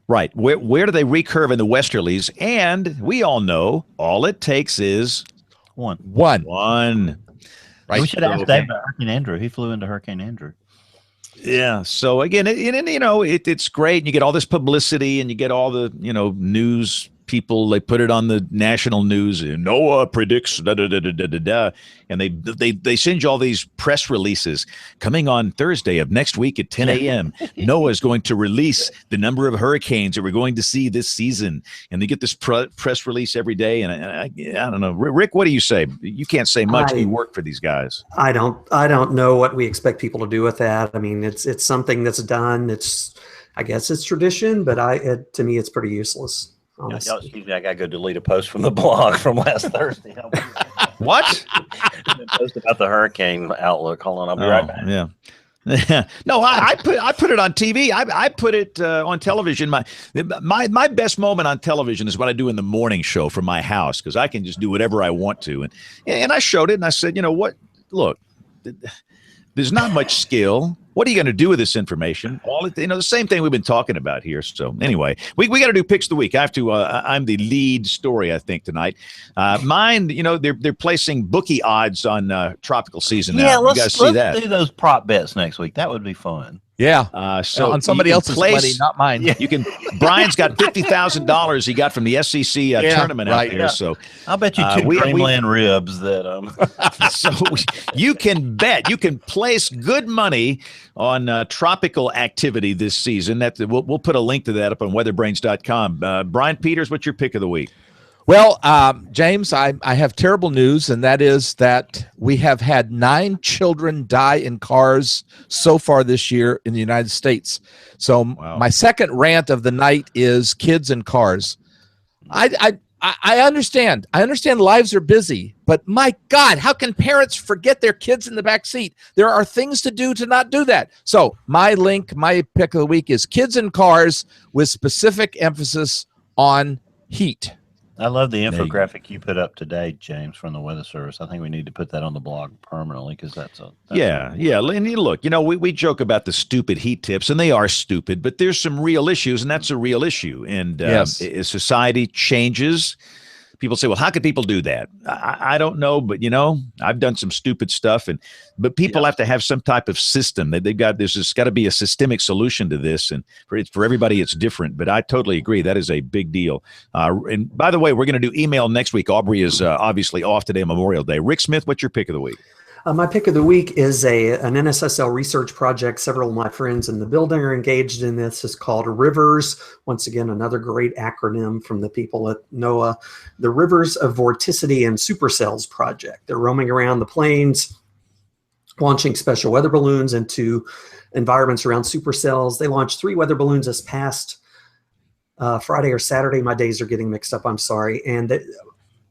Right. Where do they recurve in the westerlies? And we all know all it takes is one. Right. We should ask Dave about Hurricane Andrew. He flew into Hurricane Andrew. Yeah. So again, it's great. And you get all this publicity and you get all the, news people. They put it on the national news. And NOAA predicts da da da da da da. And they send you all these press releases coming on Thursday of next week at 10 a.m. NOAA is going to release the number of hurricanes that we're going to see this season. And they get this press release every day. And I don't know. Rick, what do you say? You can't say much. You work for these guys. I don't know what we expect people to do with that. I mean, it's something that's done. I guess it's tradition, but to me, it's pretty useless. Y'all excuse me, I gotta go delete a post from the blog from last Thursday. What? Post about the hurricane outlook. Hold on, I'll be right back. Yeah. No, I put it on TV. I put it on television. My best moment on television is what I do in the morning show from my house because I can just do whatever I want to. And I showed it and I said, what? Look, there's not much skill. What are you going to do with this information? The same thing we've been talking about here. So anyway, we got to do picks of the week. I have to. I'm the lead story, I think, tonight. Mine, they're placing bookie odds on tropical season now. Yeah, you guys see that? Let's do those prop bets next week. That would be fun. Yeah. So on somebody else's money, not mine. You can. Brian's got $50,000 he got from the SEC tournament out there. So I'll bet you two Dreamland ribs that So you can bet, you can place good money on tropical activity this season. That we'll put a link to that up on WeatherBrains.com. Brian Peters, what's your pick of the week? Well, James, I have terrible news, and that is that we have had 9 children die in cars so far this year in the United States. So my second rant of the night is kids and cars. I understand. I understand lives are busy, but my God, how can parents forget their kids in the back seat? There are things to do to not do that. So my pick of the week is kids and cars with specific emphasis on heat. I love the infographic you put up today, James, from the Weather Service. I think we need to put that on the blog permanently because that's yeah. And look, we joke about the stupid heat tips, and they are stupid, but there's some real issues, and that's a real issue. And as society changes, people say, well, how could people do that? I don't know, but I've done some stupid stuff, but people have to have some type of system. There's just got to be a systemic solution to this, and for everybody, it's different. But I totally agree. That is a big deal. And by the way, we're going to do email next week. Aubrey is obviously off today, Memorial Day. Rick Smith, what's your pick of the week? My pick of the week is an NSSL research project. Several of my friends in the building are engaged in this. It's called RIVERS. Once again, another great acronym from the people at NOAA. The Rivers of Vorticity and Supercells project. They're roaming around the plains, launching special weather balloons into environments around supercells. They launched 3 weather balloons this past Friday or Saturday. My days are getting mixed up. I'm sorry. And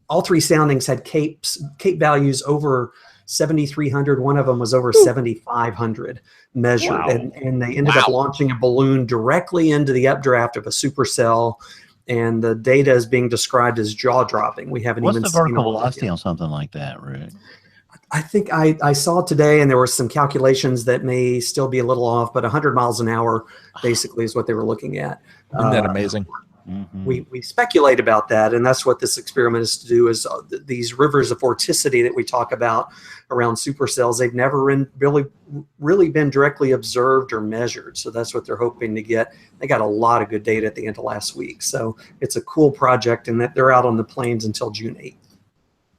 all 3 soundings had Cape values over 7,300. One of them was over 7,500 measured. Wow. And they ended up launching a balloon directly into the updraft of a supercell. And the data is being described as jaw-dropping. We haven't even seen. What's the vertical velocity on something like that, Rick? I think I saw today, and there were some calculations that may still be a little off, but 100 miles an hour basically is what they were looking at. Isn't that amazing? Mm-hmm. We speculate about that, and that's what this experiment is to do, is these rivers of vorticity that we talk about around supercells, they've never really been directly observed or measured. So that's what they're hoping to get. They got a lot of good data at the end of last week. So it's a cool project, and that they're out on the plains until June 8th.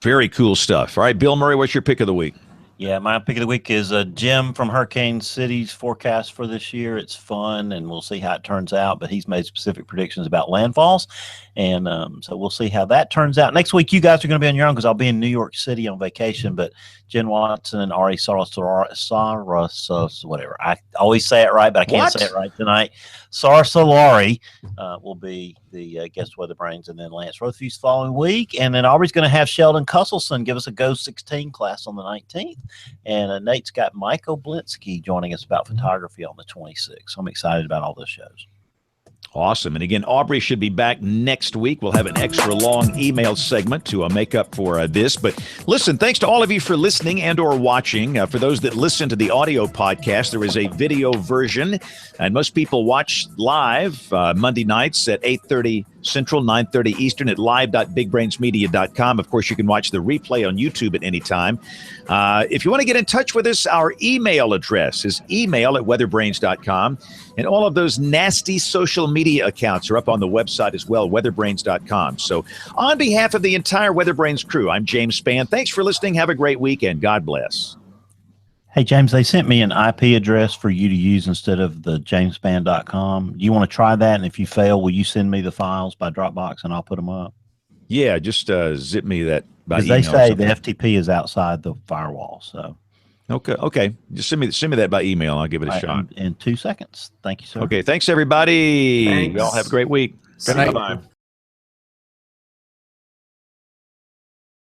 Very cool stuff. All right, Bill Murray, what's your pick of the week? Yeah, my pick of the week is Jim from Hurricane City's forecast for this year. It's fun, and we'll see how it turns out. But he's made specific predictions about landfalls, and so we'll see how that turns out. Next week, you guys are going to be on your own because I'll be in New York City on vacation. But Jen Watson and Ari Saras, whatever. I always say it right, but I can't say it right tonight. Sarsolari will be the guest WeatherBrains, and then Lance Rothfuss following week. And then Aubrey's going to have Sheldon Cusselson give us a Go 16 class on the 19th. And Nate's got Mike Oblinsky joining us about photography on the 26th. So I'm excited about all those shows. Awesome. And again, Aubrey should be back next week. We'll have an extra long email segment to make up for this. But listen, thanks to all of you for listening and or watching. For those that listen to the audio podcast, there is a video version. And most people watch live Monday nights at 8:30 Central, 9:30 Eastern at live.bigbrainsmedia.com. Of course, you can watch the replay on YouTube at any time. If you want to get in touch with us, our email address is email@weatherbrains.com. And all of those nasty social media accounts are up on the website as well, weatherbrains.com. So on behalf of the entire WeatherBrains crew, I'm James Spann. Thanks for listening. Have a great weekend. God bless. Hey, James, they sent me an IP address for you to use instead of the jamespan.com. You want to try that? And if you fail, will you send me the files by Dropbox and I'll put them up? Yeah, just zip me that by email. Because they say the FTP is outside the firewall. So okay. Just send me that by email. I'll give it a shot. In 2 seconds. Thank you, sir. Okay, thanks, everybody. Thanks. Y'all have a great week. Good night. Bye-bye.